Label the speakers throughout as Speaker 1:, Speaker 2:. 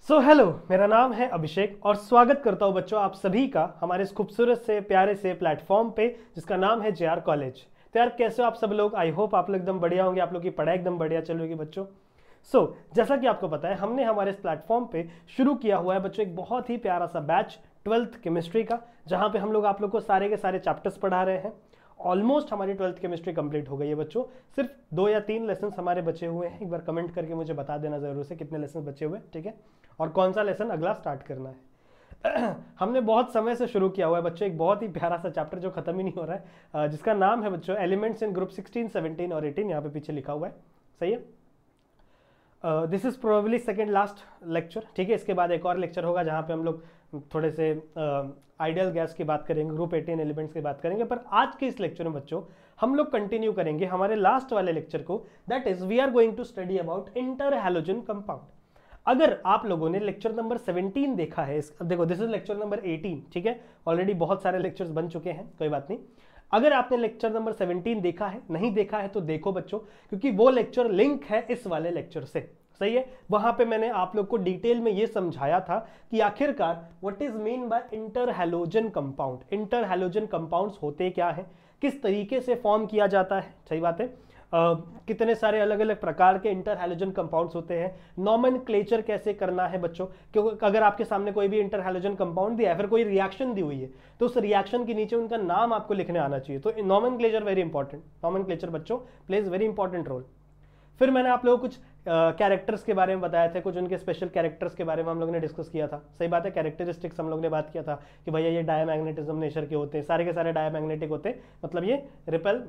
Speaker 1: Hello, मेरा नाम है अभिषेक और स्वागत करता हूं बच्चों आप सभी का हमारे इस खूबसूरत से प्यारे से प्लेटफॉर्म पे जिसका नाम है जेआर कॉलेज। तो यार कैसे हो आप सब लोग? आई होप आप लोग एकदम बढ़िया होंगे, आप लोग की पढ़ाई एकदम बढ़िया चल रही होगी बच्चों। जैसा कि आपको पता है हमने हमारे इस प्लेटफॉर्म पे शुरू किया हुआ है बच्चों एक बहुत ही प्यारा सा बैच 12th केमिस्ट्री का, जहाँ पे हम लोग आप लोग को सारे के सारे चैप्टर्स पढ़ा रहे हैं। ऑलमोस्ट हमारी 12th केमिस्ट्री कंप्लीट हो गई है बच्चों, सिर्फ 2 या 3 लेसन हमारे बचे हुए हैं। एक बार कमेंट करके मुझे बता देना जरूर से कितने लेसन बचे हुए हैं, ठीक है, और कौन सा लेसन अगला स्टार्ट करना है। हमने बहुत समय से शुरू किया हुआ है बच्चों एक बहुत ही प्यारा सा चैप्टर जो खत्म ही नहीं हो रहा है, जिसका नाम है बच्चों एलिमेंट्स इन ग्रुप 16, 17 और 18। यहाँ पे पीछे लिखा हुआ है, सही है। This is probably second last lecture, ठीक है। इसके बाद एक और लेक्चर होगा जहाँ पे हम लोग थोड़े से आइडियल गैस की बात करेंगे, ग्रुप 18 एलिमेंट्स की बात करेंगे। पर आज के इस लेक्चर में बच्चों हम लोग कंटिन्यू करेंगे हमारे लास्ट वाले लेक्चर को, that is we are going to study about inter halogen compound. अगर आप लोगों ने लेक्चर नंबर 17 देखा है, देखो दिस इज लेक्चर नंबर 18, ठीक है। ऑलरेडी बहुत सारे लेक्चर्स बन चुके हैं, कोई बात नहीं। अगर आपने लेक्चर नंबर 17 देखा है, नहीं देखा है तो देखो बच्चों, क्योंकि वो लेक्चर लिंक है इस वाले लेक्चर से, सही है। वहां पे मैंने आप लोग को डिटेल में ये समझाया था कि आखिरकार what is mean by inter halogen compound. Inter halogen compounds होते क्या है, किस तरीके से फॉर्म किया जाता है, सही बात है। कितने सारे अलग अलग प्रकार के इंटर हैलोजन कंपाउंड्स होते हैं, नॉमेनक्लेचर कैसे करना है बच्चों। क्योंकि अगर आपके सामने कोई भी इंटर हैलोजन कंपाउंड दिया है, फिर कोई रिएक्शन दी हुई है, तो उस रिएक्शन के नीचे उनका नाम आपको लिखने आना चाहिए। तो नॉमेनक्लेचर वेरी इंपॉर्टेंट, नॉमेनक्लेचर बच्चों प्लेज वेरी इंपॉर्टेंट रोल। फिर मैंने आप लोगों को कुछ कैरेक्टर्स के बारे में बताया था, कुछ उनके स्पेशल कैरेक्टर्स के बारे में हम लोगों ने डिस्कस किया था, सही बात है। कैरेक्टरिस्टिक्स हम लोग ने बात किया था कि भैया ये डायमैग्नेटिज्म नेचर के होते हैं, सारे के सारे डायमैग्नेटिक होते हैं, मतलब ये रिपेल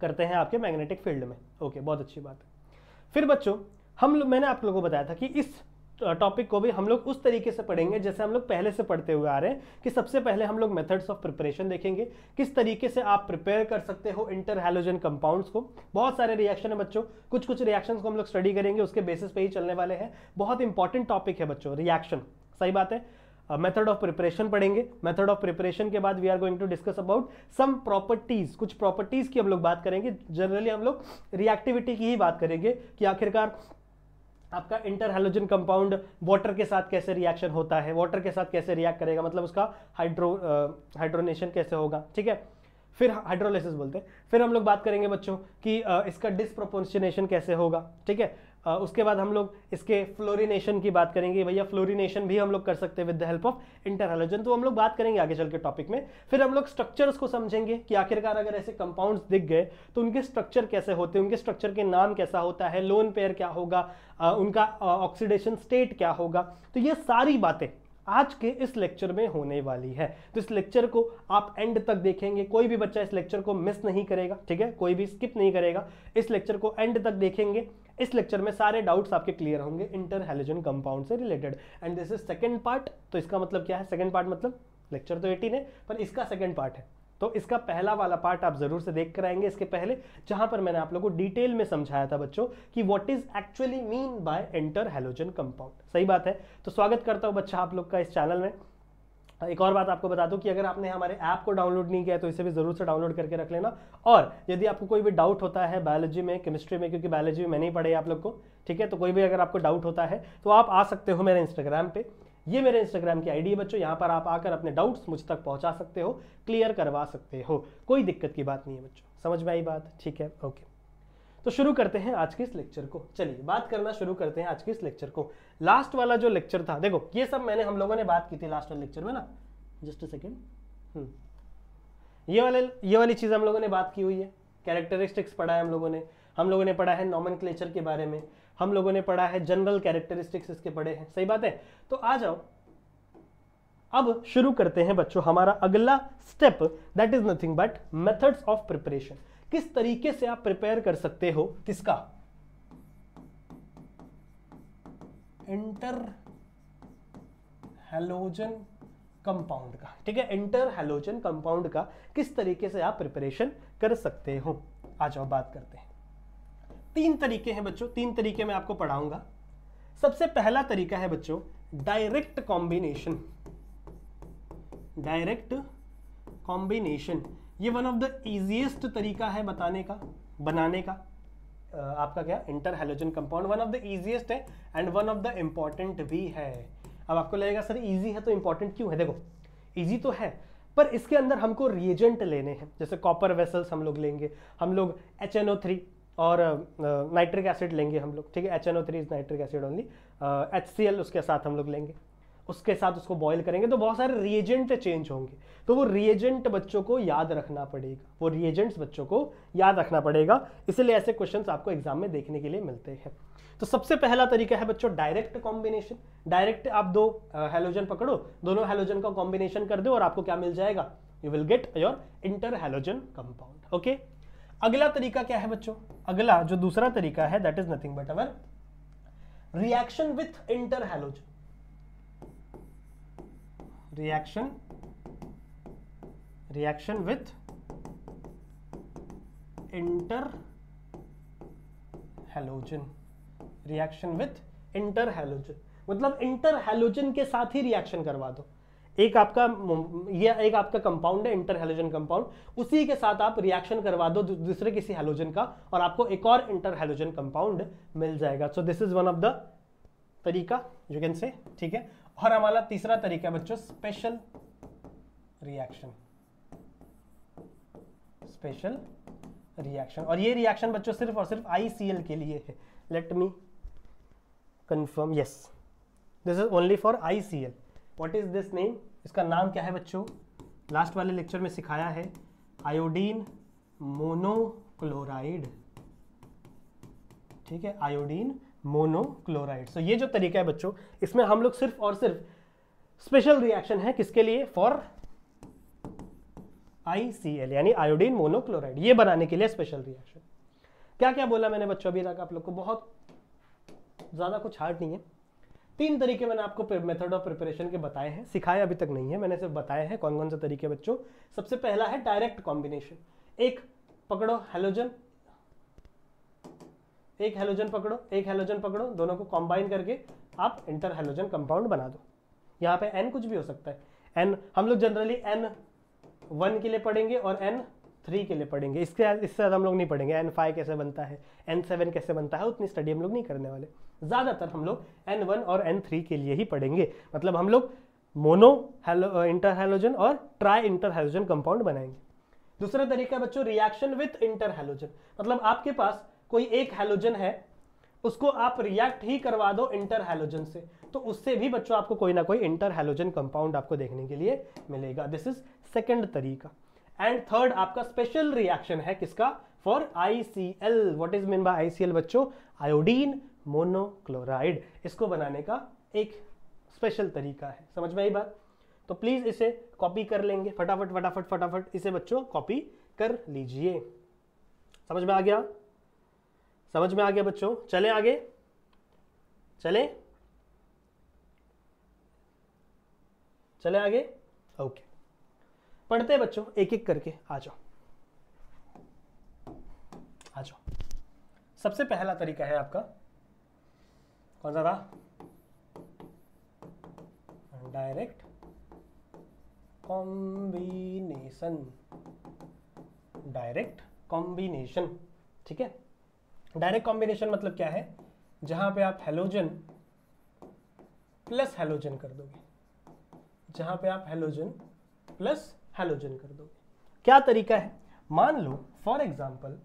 Speaker 1: करते हैं आपके मैग्नेटिक फील्ड में। ओके, बहुत अच्छी बात है। फिर बच्चों मैंने आप लोगों को बताया था कि इस टॉपिक को भी हम लोग उस तरीके से पढ़ेंगे जैसे हम लोग पहले से पढ़ते हुए आ रहे हैं, कि सबसे पहले हम लोग मेथड्स ऑफ प्रिपरेशन देखेंगे, किस तरीके से आप प्रिपेयर कर सकते हो इंटर हैलोजन कंपाउंड्स को। बहुत सारे रिएक्शन है बच्चों, कुछ रिएक्शंस को हम लोग स्टडी करेंगे, उसके बेसिस पे ही चलने वाले हैं। बहुत इंपॉर्टेंट टॉपिक है बच्चों रिएक्शन, सही बात है। मेथड ऑफ प्रिपरेशन पढ़ेंगे। मेथड ऑफ प्रिपरेशन के बाद we are going to discuss about some properties, कुछ प्रॉपर्टीज की हम लोग बात करेंगे। जनरली हम लोग रिएक्टिविटी की ही बात करेंगे कि आखिरकार आपका इंटर हैलोजन कंपाउंड वाटर के साथ कैसे रिएक्शन होता है, वाटर के साथ कैसे रिएक्ट करेगा, मतलब उसका हाइड्रोनेशन कैसे होगा, ठीक है। फिर हाइड्रोलिसिस बोलते हैं। फिर हम लोग बात करेंगे बच्चों कि इसका डिस्प्रोपोर्शनेशन कैसे होगा, ठीक है। उसके बाद हम लोग इसके फ्लोरिनेशन की बात करेंगे। भैया फ्लोरिनेशन भी हम लोग कर सकते हैं with the help of inter halogen, तो हम लोग बात करेंगे आगे चल के टॉपिक में। फिर हम लोग स्ट्रक्चर्स को समझेंगे कि आखिरकार अगर ऐसे कंपाउंड्स दिख गए तो उनके स्ट्रक्चर कैसे होते हैं, उनके स्ट्रक्चर के नाम कैसा होता है, लोन पेयर क्या होगा, उनका ऑक्सीडेशन स्टेट क्या होगा। तो ये सारी बातें आज के इस लेक्चर में होने वाली है। तो इस लेक्चर को आप एंड तक देखेंगे, कोई भी बच्चा इस लेक्चर को मिस नहीं करेगा, ठीक है, कोई भी स्किप नहीं करेगा। इस लेक्चर को एंड तक देखेंगे, इस लेक्चर में सारे डाउट्स आपके क्लियर होंगे इंटर हैलोजन कंपाउंड से related. And this is second part. तो इसका मतलब क्या है, सेकंड पार्ट मतलब लेक्चर तो 18 है पर इसका सेकंड पार्ट है। तो इसका पहला वाला पार्ट आप जरूर से देख कर आएंगे इसके पहले, जहां पर मैंने आप लोगों को डिटेल में समझाया था बच्चों कि what is actually mean by inter halogen compound, सही बात है। तो स्वागत करता हूं बच्चा आप लोग का इस चैनल में। एक और बात आपको बता दूं कि अगर आपने हमारे ऐप को डाउनलोड नहीं किया तो इसे भी जरूर से डाउनलोड करके रख लेना। और यदि आपको कोई भी डाउट होता है बायोलॉजी में, केमिस्ट्री में, क्योंकि बायोलॉजी में मैंने ही पढ़े आप लोग को, ठीक है, तो कोई भी अगर आपको डाउट होता है तो आप आ सकते हो मेरे इंस्टाग्राम पे। ये मेरे इंस्टाग्राम की आईडी है बच्चों, यहाँ पर आप आकर अपने डाउट्स मुझ तक पहुंचा सकते हो, क्लियर करवा सकते हो, कोई दिक्कत की बात नहीं है बच्चों। समझ में आई बात? ठीक है, ओके। तो शुरू करते हैं आज के इस लेक्चर को। चलिए बात करना शुरू करते हैं आज के इस लेक्चर को। लास्ट वाला जो लेक्चर था, देखो ये सब मैंने हम लोगों ने बात की थी लास्ट वाले लेक्चर में ना, जस्ट अ सेकेंड। ये वाली चीज हम लोगों ने बात की हुई है। कैरेक्टरिस्टिक्स पढ़ा है हम लोगों ने पढ़ा है नॉमेनक्लेचर के बारे में, हम लोगों ने पढ़ा है जनरल कैरेक्टरिस्टिक्स इसके पढ़े हैं, सही बात है। तो आ जाओ अब शुरू करते हैं बच्चों हमारा अगला step, that is nothing but methods of preparation. किस तरीके से आप प्रिपेयर कर सकते हो, किसका, इंटर हैलोजन कंपाउंड का, ठीक है। इंटर हैलोजन कंपाउंड का किस तरीके से आप प्रिपरेशन कर सकते हो। आ जाओ बात करते हैं। 3 तरीके हैं बच्चों, 3 तरीके मैं आपको पढ़ाऊंगा। सबसे पहला तरीका है बच्चों डायरेक्ट कॉम्बिनेशन। डायरेक्ट कॉम्बिनेशन ये वन ऑफ द इजीएस्ट तरीका है बताने का, बनाने का, आपका क्या inter halogen compound, one of the easiest है and one of the important भी है। अब आपको लगेगा सर इजी है तो इंपॉर्टेंट क्यों है? देखो इजी तो है पर इसके अंदर हमको रिएजेंट लेने हैं, जैसे कॉपर वेसल्स हम लोग लेंगे, हम लोग HNO3 और नाइट्रिक एसिड लेंगे हम लोग, ठीक है, HNO3 is nitric acid only, HCl उसके साथ हम लोग लेंगे, उसके साथ उसको बॉईल करेंगे तो बहुत सारे रिएजेंट चेंज होंगे। तो वो रिएजेंट बच्चों को याद रखना पड़ेगा, वो रिएजेंट्स बच्चों को याद रखना पड़ेगा, इसलिए ऐसे क्वेश्चंस आपको एग्जाम में देखने के लिए मिलते हैं। तो सबसे पहला तरीका है बच्चों डायरेक्ट कॉम्बिनेशन। डायरेक्ट आप दो हैलोजन पकड़ो, दोनों हैलोजन का कॉम्बिनेशन कर दो और आपको क्या मिल जाएगा? You will get your inter halogen compound. Okay, अगला तरीका क्या है बच्चों? अगला जो दूसरा तरीका है that is nothing but our reaction with inter halogen. Reaction with inter halogen. Reaction with inter halogen मतलब इंटर हैलोजन के साथ ही रिएक्शन करवा दो। एक आपका कंपाउंड है इंटर हैलोजन कंपाउंड, उसी के साथ आप रिएक्शन करवा दो दूसरे किसी हैलोजन का और आपको एक और इंटर हैलोजन कंपाउंड मिल जाएगा। सो this is one of the तरीका यू कैन से, ठीक है। और हमारा तीसरा तरीका बच्चों स्पेशल रिएक्शन। स्पेशल रिएक्शन, और ये रिएक्शन बच्चों सिर्फ और सिर्फ ICL के लिए है। Let me confirm, yes this is only for ICL। What is this name? इसका नाम क्या है बच्चों? लास्ट वाले लेक्चर में सिखाया है, आयोडीन मोनोक्लोराइड, ठीक है, आयोडीन मोनोक्लोराइड। सो ये जो तरीका है बच्चों, इसमें हम लोग सिर्फ और सिर्फ स्पेशल रिएक्शन है किसके लिए? फॉर ICL यानी आयोडीन मोनोक्लोराइड, ये बनाने के लिए स्पेशल रिएक्शन। क्या क्या बोला मैंने बच्चों अभी तक आप लोग को? बहुत ज्यादा कुछ हार्ड नहीं है। 3 तरीके मैंने आपको मेथड ऑफ प्रिपरेशन के बताए हैं, सिखाए अभी तक नहीं है, मैंने सिर्फ बताए हैं कौन कौन से तरीके बच्चों। सबसे पहला है डायरेक्ट कॉम्बिनेशन। एक पकड़ो हैलोजन, एक हैलोजन पकड़ो, एक हैलोजन पकड़ो, दोनों को कंबाइन करके आप इंटर हैलोजन कंपाउंड बना दो। यहाँ पे N कुछ भी हो सकता है। N हम लोग जनरली N1 के लिए पढ़ेंगे और N3 के लिए पढ़ेंगे, इससे ज़्यादा हम लोग नहीं पढ़ेंगे। N5 कैसे बनता है, N7 कैसे बनता है, उतनी स्टडी हम लोग नहीं करने वाले। ज़्यादातर हम लोग N1 और N3 के लिए ही पढ़ेंगे। मतलब हम लोग मोनो इंटर हैलोजन और ट्राई इंटर हैलोजन कंपाउंड बनाएंगे। दूसरा तरीका बच्चों रिएक्शन विथ इंटर हैलोजन, मतलब आपके पास कोई एक हैलोजन है, उसको आप रिएक्ट ही करवा दो इंटर हैलोजन से, तो उससे भी बच्चों आपको कोई ना कोई इंटर हैलोजन कंपाउंड आपको देखने के लिए मिलेगा। दिस इज सेकंड तरीका। एंड थर्ड आपका स्पेशल रिएक्शन है किसका? For ICL। What is mean by ICL बच्चों? Iodine monochloride. इसको बनाने का एक स्पेशल तरीका है। समझ में आई बात? तो प्लीज इसे कॉपी कर लेंगे, फटाफट फटाफट फटाफट इसे बच्चों कॉपी कर लीजिए। समझ में आ गया? समझ में आ गया बच्चों? चलें आगे, चलें चलें आगे। ओके, पढ़ते हैं बच्चों एक एक करके। आ जाओ आ जाओ। सबसे पहला तरीका है आपका कौन सा था? Direct combination. डायरेक्ट कॉम्बिनेशन, ठीक है। डायरेक्ट कॉम्बिनेशन मतलब क्या है? जहां पे आप हैलोजन प्लस हैलोजन कर दोगे, जहां पे आप हैलोजन प्लस हैलोजन कर दोगे। क्या तरीका है? मान लो फॉर एग्जांपल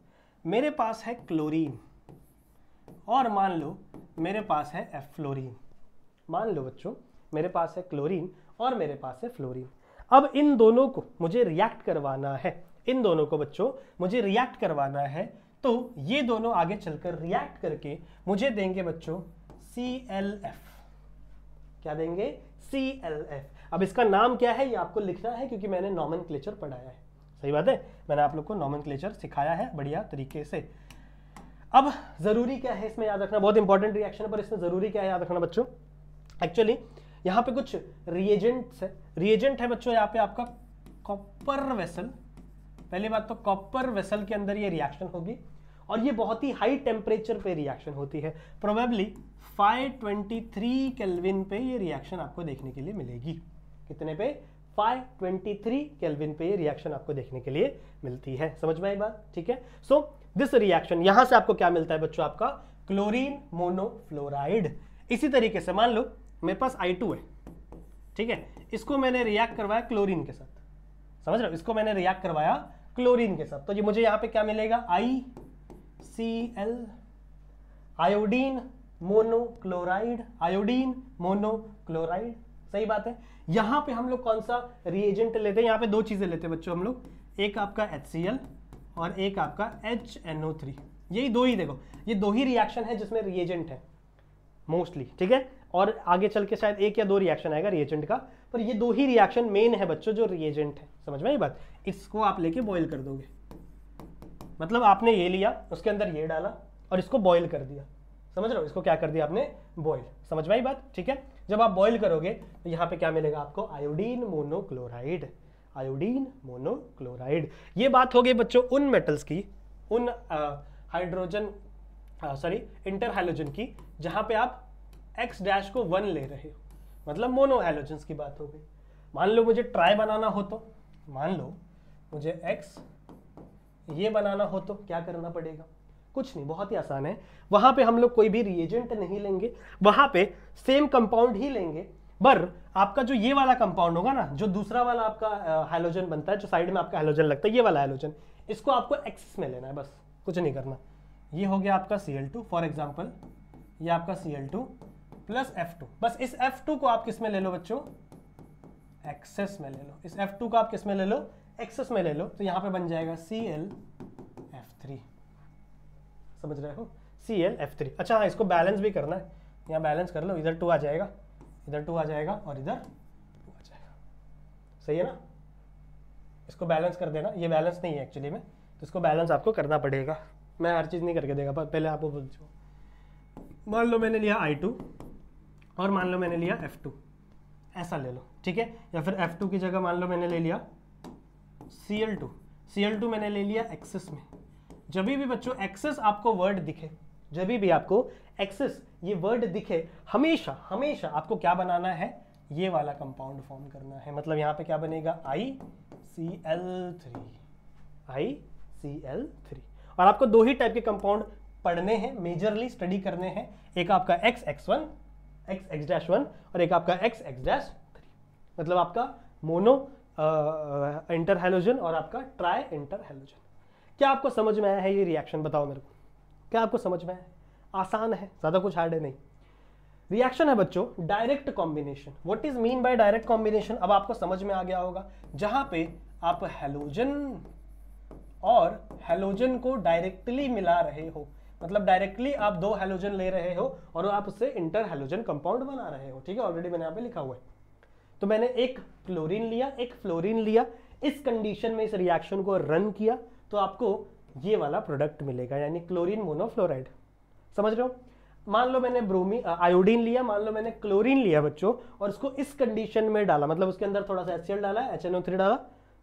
Speaker 1: मेरे पास है क्लोरीन और मान लो मेरे पास है फ्लोरीन। मान लो बच्चों मेरे पास है क्लोरीन और मेरे पास है फ्लोरीन। अब इन दोनों को मुझे रिएक्ट करवाना है, इन दोनों को बच्चों मुझे रिएक्ट करवाना है, तो ये दोनों आगे चलकर रिएक्ट करके मुझे देंगे बच्चों ClF। क्या देंगे? ClF। अब इसका नाम क्या है ये आपको लिखना है क्योंकि मैंने नॉमेनक्लेचर पढ़ाया है। सही बात है, मैंने आप लोग को नॉमेनक्लेचर सिखाया है बढ़िया तरीके से। अब जरूरी क्या है इसमें याद रखना, बहुत इंपॉर्टेंट रिएक्शन है पर इसमें जरूरी क्या है याद रखना बच्चों? एक्चुअली यहाँ पे कुछ रिएजेंट्स है। रिएजेंट है बच्चों यहाँ पे आपका कॉपर वेसल। पहली बात तो कॉपर वेसल के अंदर ये रिएक्शन होगी और ये बहुत ही हाई टेम्परेचर पे रिएक्शन होती है। प्रोबेबली 523 केल्विन पे ये रिएक्शन आपको देखने के लिए मिलेगी। कितने पे? 523 केल्विन पे ये रिएक्शन आपको देखने के लिए मिलती है। समझ में आई बात? ठीक है। सो दिस रिएक्शन, यहां से आपको क्या मिलता है बच्चों, आपका क्लोरीन मोनोफ्लोराइड। इसी तरीके से मान लो मेरे पास I2 है, ठीक है, इसको मैंने रिएक्ट करवाया क्लोरीन के साथ, समझ रहे हो, इसको मैंने रिएक्ट करवाया क्लोरीन के साथ, तो ये मुझे यहां पे क्या मिलेगा, ICl, iodine monochloride, iodine monochloride, सही बात है। यहां पे हम लोग कौन सा रिएजेंट लेते हैं, यहां पे दो चीजें लेते हैं बच्चों हम लोग, एक आपका HCl और एक आपका HNO3, यही दो ही, देखो ये दो ही रिएक्शन है जिसमें रिएजेंट है मोस्टली, ठीक है, और आगे चल के शायद एक या दो रिएक्शन आएगा रिएजेंट का, पर ये दो ही रिएक्शन मेन है बच्चों जो रिएजेंट है, समझ में आई बात। इसको आप लेके बॉईल कर दोगे, मतलब आपने ये लिया, उसके अंदर ये डाला और इसको बॉईल कर दिया, समझ रहे हो, इसको क्या कर दिया आपने, बॉईल, समझ में आई बात, ठीक है। जब आप बॉईल करोगे तो यहाँ पे क्या मिलेगा आपको, आयोडीन मोनोक्लोराइड, आयोडीन मोनोक्लोराइड। ये बात हो गई बच्चों उन मेटल्स की, उन हाइड्रोजन इंटर हैलोजन की जहां पे आप X डैश को 1 ले रहे हो, मतलब मोनो हैलोजन्स की बात हो गई। मान लो मुझे ट्राई बनाना हो तो, मान लो मुझे X ये बनाना हो तो क्या करना पड़ेगा, कुछ नहीं, बहुत ही आसान है। वहां पे हम लोग कोई भी रिएजेंट नहीं लेंगे, वहां पे सेम कंपाउंड ही लेंगे, पर आपका जो ये वाला कंपाउंड होगा ना, जो दूसरा वाला आपका हैलोजन बनता है, जो साइड में आपका हैलोजन लगता है, ये वाला हैलोजन, इसको आपको एक्सेस में लेना है, बस कुछ नहीं करना। ये हो गया आपका Cl2 फॉर एग्जांपल, ये आपका Cl2 प्लस F2, बस इस F2 को आप किस में ले लो बच्चों, एक्सेस में ले लो, इस F2 को आप किस में ले लो, एक्सेस में ले लो, तो यहां पे बन जाएगा ClF3, समझ रहे हो, ClF3। अच्छा हाँ, इसको बैलेंस भी करना है, यहाँ बैलेंस कर लो, इधर 2 आ जाएगा, इधर 2 आ जाएगा और इधर 2 आ जाएगा, सही है ना। इसको बैलेंस कर देना, ये बैलेंस नहीं है एक्चुअली में, तो इसको बैलेंस आपको करना पड़ेगा, मैं हर चीज़ नहीं करके देगा, पहले आपको पूछो। मान लो मैंने लिया I2 और मान लो मैंने लिया F2, ऐसा ले लो, ठीक है, या फिर F2 की जगह मान लो मैंने ले लिया Cl2, Cl2 मैंने ले लिया एक्सेस में। जब भी बच्चों एक्सेस आपको वर्ड दिखे, जब भी आपको एक्सेस ये वर्ड दिखे, हमेशा हमेशा आपको क्या बनाना है, ये वाला कंपाउंड फॉर्म करना है, मतलब यहाँ पे क्या बनेगा, ICl3, ICl3। और आपको दो ही टाइप के कंपाउंड पढ़ने हैं, मेजरली स्टडी करने हैं, एक आपका XX1 XX-1 और एक आपका XX-3, मतलब आपका मोनो इंटर हैलोजन और आपका ट्राई इंटर हैलोजन। क्या आपको समझ में आया है ये रिएक्शन, बताओ मेरे को, क्या आपको समझ में आया है, आसान है, ज्यादा कुछ हार्ड है नहीं। रिएक्शन है बच्चों direct combination. What is mean by direct combination, अब आपको समझ में आ गया होगा, जहां पे आप हैलोजन और हैलोजन को डायरेक्टली मिला रहे हो, मतलब डायरेक्टली आप दो हैलोजन ले रहे हो और आप उससे इंटर हैलोजन कंपाउंड बना रहे हो, ठीक है, ऑलरेडी मैंने यहाँ पे लिखा हुआ है। तो मैंने एक क्लोरीन लिया, एक फ्लोरीन लिया, इस कंडीशन में इस रिएक्शन को रन किया तो आपको ये वाला प्रोडक्ट मिलेगा, यानी क्लोरीन मोनोफ्लोराइड, समझ रहे हो। मान लो मैंने आयोडीन लिया, मान लो मैंने क्लोरीन लिया बच्चों, और इसको इस कंडीशन में डाला, मतलब उसके अंदर थोड़ा सा HCl डाला, HNO3 डाला,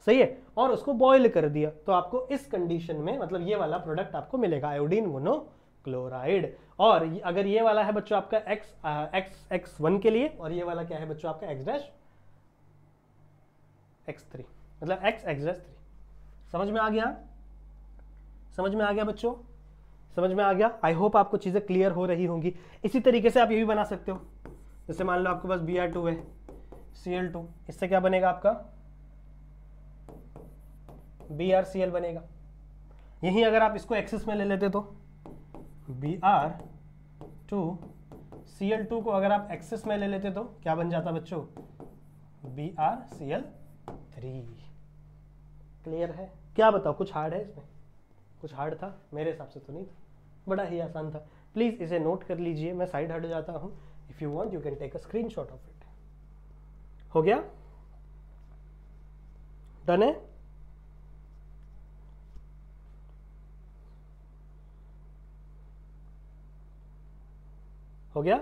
Speaker 1: सही है, और उसको बॉईल कर दिया, तो आपको इस कंडीशन में मतलब ये वाला प्रोडक्ट आपको मिलेगा, आयोडीन मोनोक्लोराइड। और अगर ये वाला है बच्चों आपका XX1 के लिए, और ये वाला क्या है बच्चों आपका X-3, मतलब XX-3। समझ में आ गया, समझ में आ गया बच्चों, समझ में आ गया। आई होप आपको चीजें क्लियर हो रही होंगी। इसी तरीके से आप ये भी बना सकते हो, जैसे मान लो आपके पास Br2 है, Cl2, इससे क्या बनेगा आपका BrCl बनेगा। यही अगर आप इसको एक्सेस में ले लेते तो Br2 Cl2 को अगर आप एक्सेस में ले लेते तो क्या बन जाता बच्चों, BrCl3। क्लियर है, क्या बताओ, कुछ हार्ड है इसमें, कुछ हार्ड था, मेरे हिसाब से तो नहीं था, बड़ा ही आसान था। प्लीज इसे नोट कर लीजिए, मैं साइड हट जाता हूं, if you want you can take a screenshot of it. हो गया, डन है। हो गया,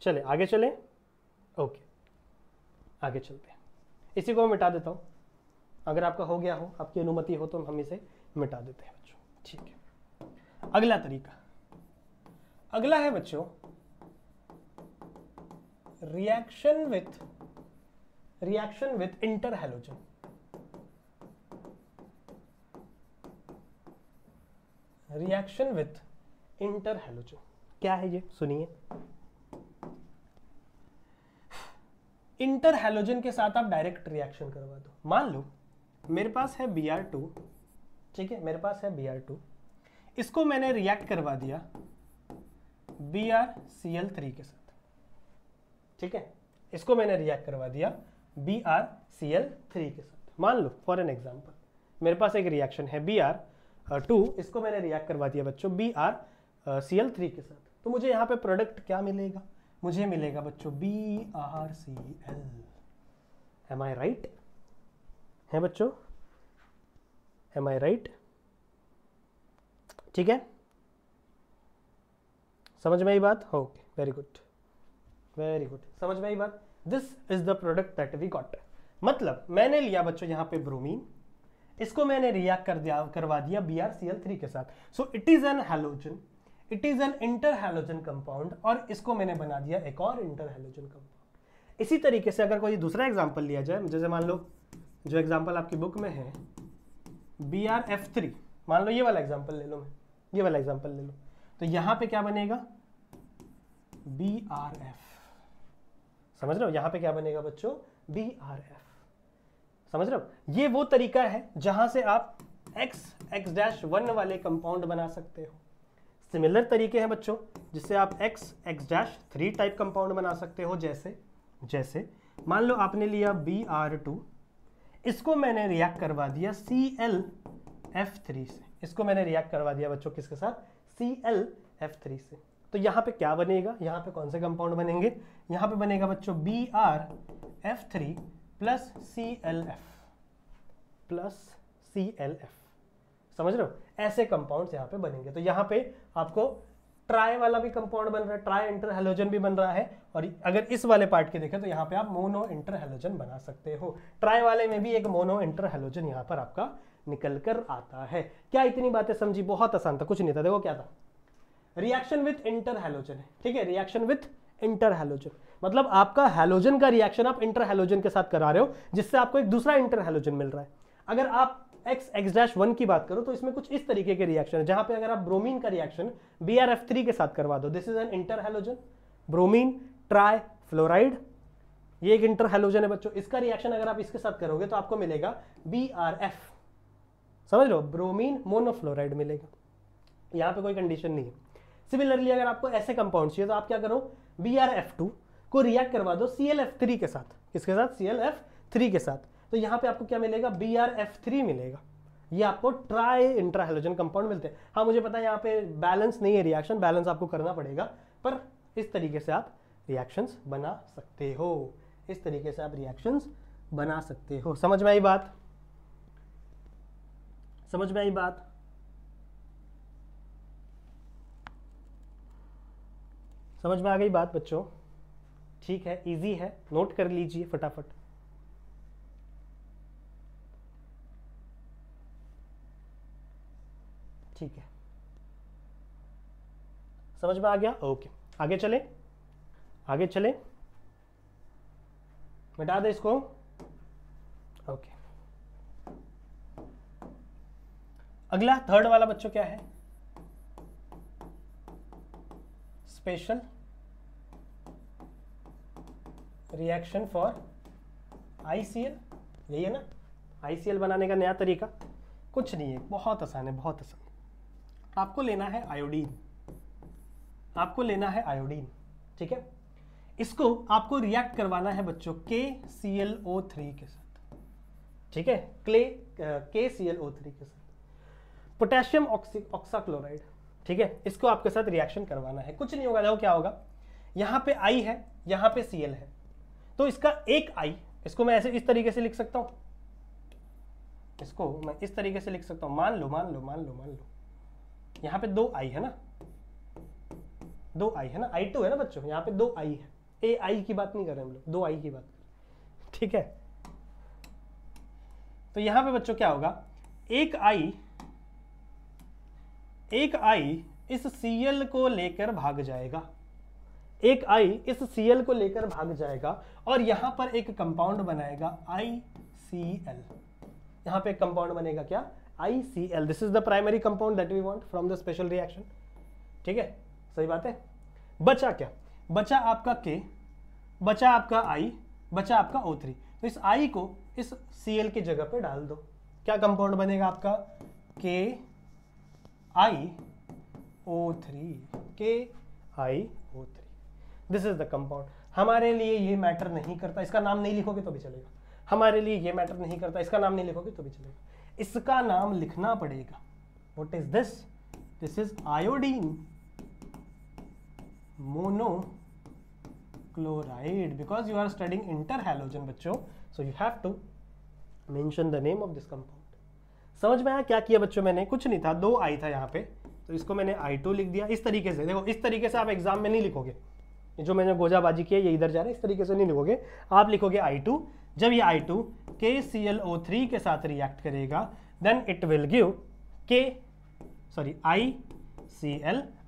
Speaker 1: चले आगे चले, ओके आगे चलते हैं। इसी को मैं मिटा देता हूं, अगर आपका हो गया हो, आपकी अनुमति हो तो हम इसे मिटा देते हैं बच्चों, ठीक है। अगला तरीका, अगला है बच्चों reaction with inter halogen. Reaction with inter halogen. क्या है ये, सुनिए। इंटर हैलोजन के साथ आप डायरेक्ट रिएक्शन करवा दो। मान लो मेरे पास है Br2, ठीक है, मेरे पास है Br2, इसको मैंने रिएक्ट करवा दिया BrCl3 के साथ, ठीक है, इसको मैंने रिएक्ट करवा दिया BrCl3 के साथ। मान लो फॉर एन एग्जांपल मेरे पास एक रिएक्शन है Br2, इसको मैंने रिएक्ट करवा दिया बच्चों BrCl3 के साथ। तो मुझे यहाँ पे प्रोडक्ट क्या मिलेगा, मुझे मिलेगा बच्चों BrCl। एम आई राइट है बच्चों, एम आई राइट? ठीक है, समझ में आई बात? Okay, very good, very good, समझ में आई बात। This is the product that we got. मतलब मैंने लिया बच्चों यहाँ पे ब्रोमीन, इसको मैंने रिएक्ट करवा दिया BrCl3 के साथ। So it is an halogen, it is an inter halogen compound, और इसको मैंने बना दिया एक और इंटर हैलोजन कंपाउंड। इसी तरीके से अगर कोई दूसरा एग्जांपल लिया जाए, जैसे मान लो जो एग्जांपल आपकी बुक में है BrF3, मान लो ये वाला एग्जांपल ले लो, मैं ये वाला एग्जांपल ले लो, तो यहां पे क्या बनेगा BrF। समझ रहे हो, यहां पे क्या बनेगा बच्चों BrF। समझ रहे हो, ये वो तरीका है जहां से आप X1 वाले कंपाउंड बना सकते हो। सिमिलर तरीके हैं बच्चों जिससे आप X3 टाइप कंपाउंड बना सकते हो। जैसे मान लो आपने लिया Br2, इसको मैंने रिएक्ट करवा दिया ClF3 से, इसको मैंने रिएक्ट करवा दिया बच्चों किसके साथ, ClF3 से। तो यहाँ पे क्या बनेगा, यहाँ पे कौन से कंपाउंड बनेंगे, यहाँ पे बनेगा बच्चों BrF3 प्लस ClF। समझ रहे हो, ऐसे कंपाउंड्स यहाँ पे बनेंगे। तो यहाँ पे आपको ट्राई वाला भी कंपाउंड बन रहा है, ट्राई इंटर हैलोजन भी बन रहा है, और अगर इस वाले पार्ट के देखें तो यहाँ पे आप मोनो इंटर हैलोजन बना सकते हो। ट्राई वाले में भी एक मोनो इंटर हैलोजन यहाँ पर आपका निकल कर आता है। क्या इतनी बातें समझी? बहुत आसान था, कुछ नहीं था। देखो क्या था, रिएक्शन विथ इंटर हैलोजन है, ठीक है, रिएक्शन विथ इंटर हैलोजन मतलब आपका हैलोजन का रिएक्शन आप इंटर हैलोजन के साथ करा रहे हो, जिससे आपको एक दूसरा इंटर हैलोजन मिल रहा है। अगर आप X1 की बात करो तो इसमें कुछ इस तरीके के रिएक्शन है, जहां पे अगर आप ब्रोमीन का रिएक्शन BrF3 के साथ करवा दो, this is an inter halogen, bromine try fluoride, ये एक इंटर हैलोजन है बच्चों। इसका रिएक्शन अगर आप इसके साथ करोगे तो आपको मिलेगा BrF। समझ लो, ब्रोमीन मोनोफ्लोराइड मिलेगा, यहां पे कोई कंडीशन नहीं है। सिमिलरली अगर आपको ऐसे कंपाउंड चाहिए तो आप क्या करो, BrF2 को रिएक्ट करवा दो ClF3 के साथ, किसके साथ, ClF3 के साथ। तो यहाँ पे आपको क्या मिलेगा, BrF3 मिलेगा। ये आपको ट्राई इंटर हैलोजन कंपाउंड मिलते हैं। हाँ मुझे पता है यहाँ पे बैलेंस नहीं है रिएक्शन, बैलेंस आपको करना पड़ेगा, पर इस तरीके से आप रिएक्शंस बना सकते हो, इस तरीके से आप रिएक्शंस बना सकते हो। समझ में आई बात? समझ में आई बात? समझ में आ गई बात बच्चों? ठीक है, इजी है, नोट कर लीजिए फटाफट। ठीक है, समझ में आ गया? ओके, आगे चले, आगे चले, मिटा दे इसको। ओके, अगला थर्ड वाला बच्चों क्या है, स्पेशल रिएक्शन फॉर ICl। यही है ना, ICl बनाने का नया तरीका। कुछ नहीं है, बहुत आसान है, बहुत आसान। आपको लेना है आयोडीन, आपको लेना है आयोडीन, ठीक है। इसको आपको रिएक्ट करवाना है बच्चों KClO3 के साथ, ठीक है, KClO3 के साथ। पोटेशियम ऑक्साक्लोराइड, ठीक है, इसको आपके साथ रिएक्शन करवाना है। कुछ नहीं होगा, देखो क्या होगा, यहाँ पे I है, यहाँ पे Cl है, तो इसका एक I, इसको मैं ऐसे इस तरीके से लिख सकता हूँ, इसको मैं इस तरीके से लिख सकता हूँ। मान लो यहाँ पे 2 I है ना, 2 I है ना, I2 है ना बच्चों, यहाँ पे 2 I है। AI की बात नहीं कर रहे हम लोग, 2 I की बात कर रहे हैं, ठीक है। तो यहाँ पे बच्चों क्या होगा, एक I इस Cl को लेकर भाग जाएगा, एक I इस Cl को लेकर भाग जाएगा और यहां पर एक कंपाउंड बनाएगा ICl। यहाँ पे एक कंपाउंड बनेगा क्या, ICl। This is the primary compound that we want from the special reaction. ठीक है, सही बात है। बचा क्या, बचा आपका K, बचा आपका I, बचा आपका O3। तो इस I को इस Cl की जगह पे डाल दो, क्या कंपाउंड बनेगा आपका, KiO3, KiO3। This is the compound. हमारे लिए ये मैटर नहीं करता, इसका नाम नहीं लिखोगे तो भी चलेगा, हमारे लिए ये मैटर नहीं करता, इसका नाम नहीं लिखोगे तो भी चलेगा, इसका नाम लिखना पड़ेगा। What is this, this is iodine monochloride, because you are studying inter halogen बच्चों, so you have to mention the name of this compound. समझ में आया क्या किया बच्चों, मैंने कुछ नहीं था, 2 I था यहाँ पे, तो इसको मैंने I2 लिख दिया। इस तरीके से देखो, इस तरीके से आप एग्जाम में नहीं लिखोगे, जो मैंने गोजाबाजी किया ये इधर जा रहा है, इस तरीके से नहीं लिखोगे, आप लिखोगे I2। जब ये I2 KClO3 के साथ रिएक्ट करेगा, then it will give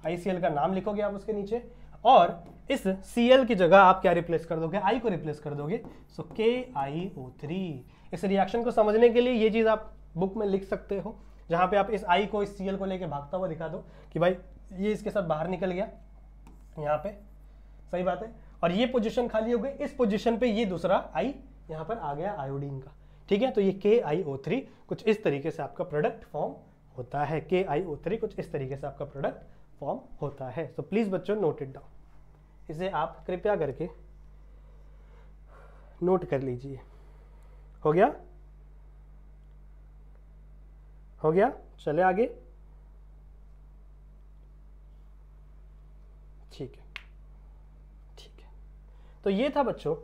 Speaker 1: ICl का नाम लिखोगे आप उसके नीचे, और इस Cl की जगह आप क्या रिप्लेस कर दोगे, I को रिप्लेस कर दोगे, सो KiO3। इस रिएक्शन को समझने के लिए ये चीज आप बुक में लिख सकते हो, जहां पे आप इस I को इस Cl को लेके भागता हुआ दिखा दो कि भाई ये इसके साथ बाहर निकल गया यहाँ पे, सही बात है, और ये पोजीशन खाली हो गई, इस पोजीशन पे ये दूसरा I यहाँ पर आ गया आयोडीन का। ठीक है, तो ये KiO3 कुछ इस तरीके से आपका प्रोडक्ट फॉर्म होता है, KiO3 कुछ इस तरीके से आपका प्रोडक्ट फॉर्म होता है। सो प्लीज बच्चों नोट इट डाउन, इसे आप कृपया करके नोट कर लीजिए। हो गया, हो गया, चले आगे। ठीक है, ठीक है, तो ये था बच्चों,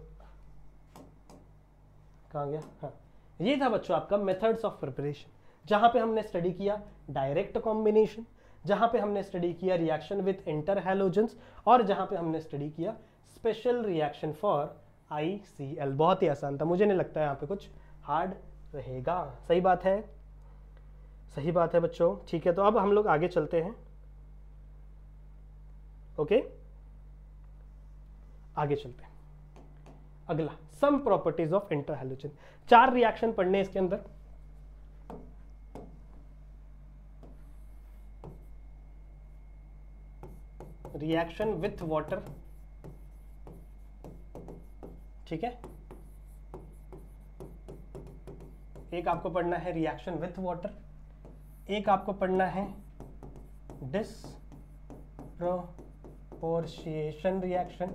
Speaker 1: कहाँ गया, हाँ, ये था बच्चों आपका मेथड्स ऑफ प्रिपरेशन, जहां पे हमने स्टडी किया डायरेक्ट कॉम्बिनेशन, जहां पे हमने स्टडी किया रिएक्शन विद इंटर हैलोजेंस, और जहां पे हमने स्टडी किया स्पेशल रिएक्शन फॉर ICl। बहुत ही आसान था, मुझे नहीं लगता यहाँ पे कुछ हार्ड रहेगा। सही बात है, सही बात है बच्चों। ठीक है, तो अब हम लोग आगे चलते हैं। ओके, आगे चलते हैं। अगला some properties of inter halogen, 4 reaction पढ़ने इसके अंदर। रिएक्शन विथ वाटर, ठीक है, एक आपको पढ़ना है रिएक्शन विथ वाटर, एक आपको पढ़ना है डिसप्रोपोर्शिएशन रिएक्शन।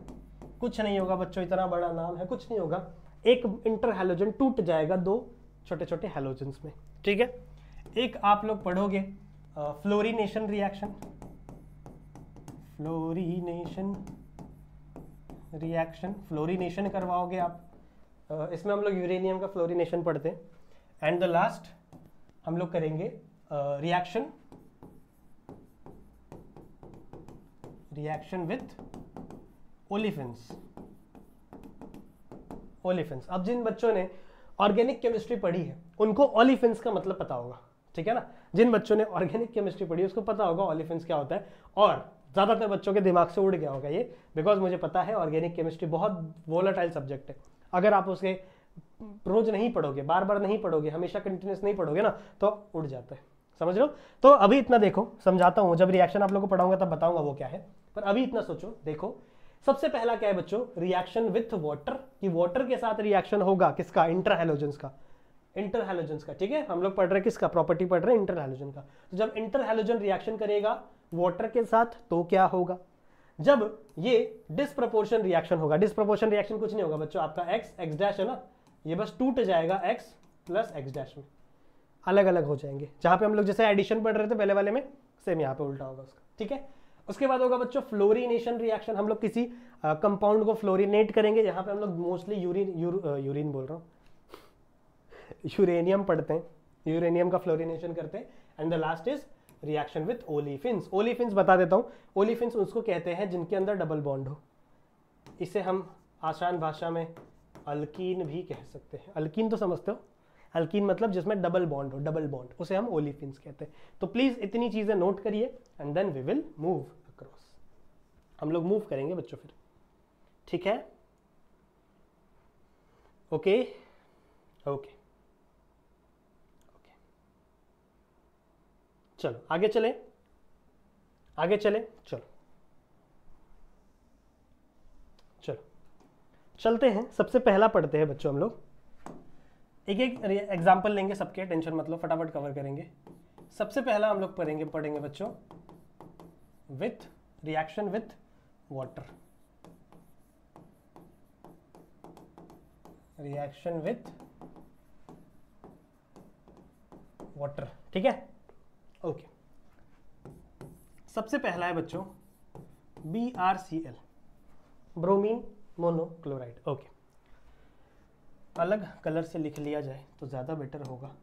Speaker 1: कुछ नहीं होगा बच्चों, इतना बड़ा नाम है, कुछ नहीं होगा, एक इंटर हैलोजन टूट जाएगा 2 छोटे छोटे हैलोजन्स में। ठीक है, एक आप लोग पढ़ोगे fluorination reaction, fluorination reaction, fluorination करवाओगे आप, इसमें हम लोग यूरेनियम का फ्लोरीनेशन पढ़ते हैं। एंड द लास्ट हम लोग करेंगे रिएक्शन विथ ओलिफिन्स। ओलिफिन्स, अब जिन बच्चों ने ऑर्गेनिक केमिस्ट्री पढ़ी है उनको ओलिफिन्स का मतलब पता होगा, ठीक है ना। जिन बच्चों ने ऑर्गेनिक केमिस्ट्री पढ़ी है उसको पता होगा ओलिफिन्स क्या होता है, और ज़्यादातर बच्चों के दिमाग से उड़ गया होगा ये, बिकॉज मुझे पता है ऑर्गेनिक केमिस्ट्री बहुत वोलेटाइल सब्जेक्ट है। अगर आप उसके रोज नहीं पढ़ोगे, बार बार नहीं पढ़ोगे, हमेशा कंटिन्यूस नहीं पढ़ोगे ना, तो उड़ जाता है, समझ लो। तो अभी इतना देखो, समझाता हूँ, जब रिएक्शन आप लोगों को पढ़ाऊंगा तब बताऊंगा वो क्या है, पर अभी इतना सोचो। देखो सबसे पहला क्या है बच्चों, रिएक्शन विथ वाटर, कि वाटर के साथ रिएक्शन होगा किसका, इंटर हैलोजेंस का, इंटर हैलोजेंस का। ठीक है, हम लोग पढ़ रहे हैं किसका, प्रॉपर्टी पढ़ रहे हैं इंटर हैलोजन का। तो जब इंटर हैलोजन रिएक्शन करेगा वाटर के साथ तो क्या होगा, जब ये डिसप्रपोर्शन रिएक्शन होगा, डिसप्रपोर्शन रिएक्शन कुछ नहीं होगा बच्चों, आपका x डैश है ना, ये बस टूट जाएगा x प्लस x डैश में, अलग अलग हो जाएंगे। जहां पे हम लोग जैसे एडिशन पढ़ रहे थे पहले वाले में, सेम यहाँ पे उल्टा होगा उसका। ठीक है, उसके बाद होगा बच्चों फ्लोरीनेशन रिएक्शन, हम लोग किसी कंपाउंड को फ्लोरिनेट करेंगे। यहाँ पे हम लोग मोस्टली यूरिन बोल रहा हूँ, यूरेनियम पढ़ते हैं, यूरेनियम का फ्लोरिनेशन करते हैं। And the last is reaction with olefins. Olefins बता देता हूँ, ओलिफिन्स उसको कहते हैं जिनके अंदर डबल बॉन्ड हो, इसे हम आसान भाषा में अल्कीन भी कह सकते हैं। अल्कीन तो समझते हो, अल्कीन मतलब जिसमें डबल बॉन्ड हो, डबल बॉन्ड, उसे हम ओलिफिन्स कहते हैं। तो प्लीज इतनी चीजें नोट करिए and then we will move across, हम लोग मूव करेंगे बच्चों फिर, ठीक है। ओके ओके, चलो आगे चले, आगे चले, चलो चलो चलते हैं। सबसे पहला पढ़ते हैं बच्चों हम लोग, एक एक एग्जाम्पल लेंगे सबके, टेंशन मतलब फटाफट कवर करेंगे। सबसे पहला हम लोग पढ़ेंगे बच्चों with reaction with water, reaction with water, ठीक है, ओके। सबसे पहला है बच्चों BrCl, ब्रोमीन मोनोक्लोराइड, ओके। अलग कलर से लिख लिया जाए तो ज़्यादा बेटर होगा,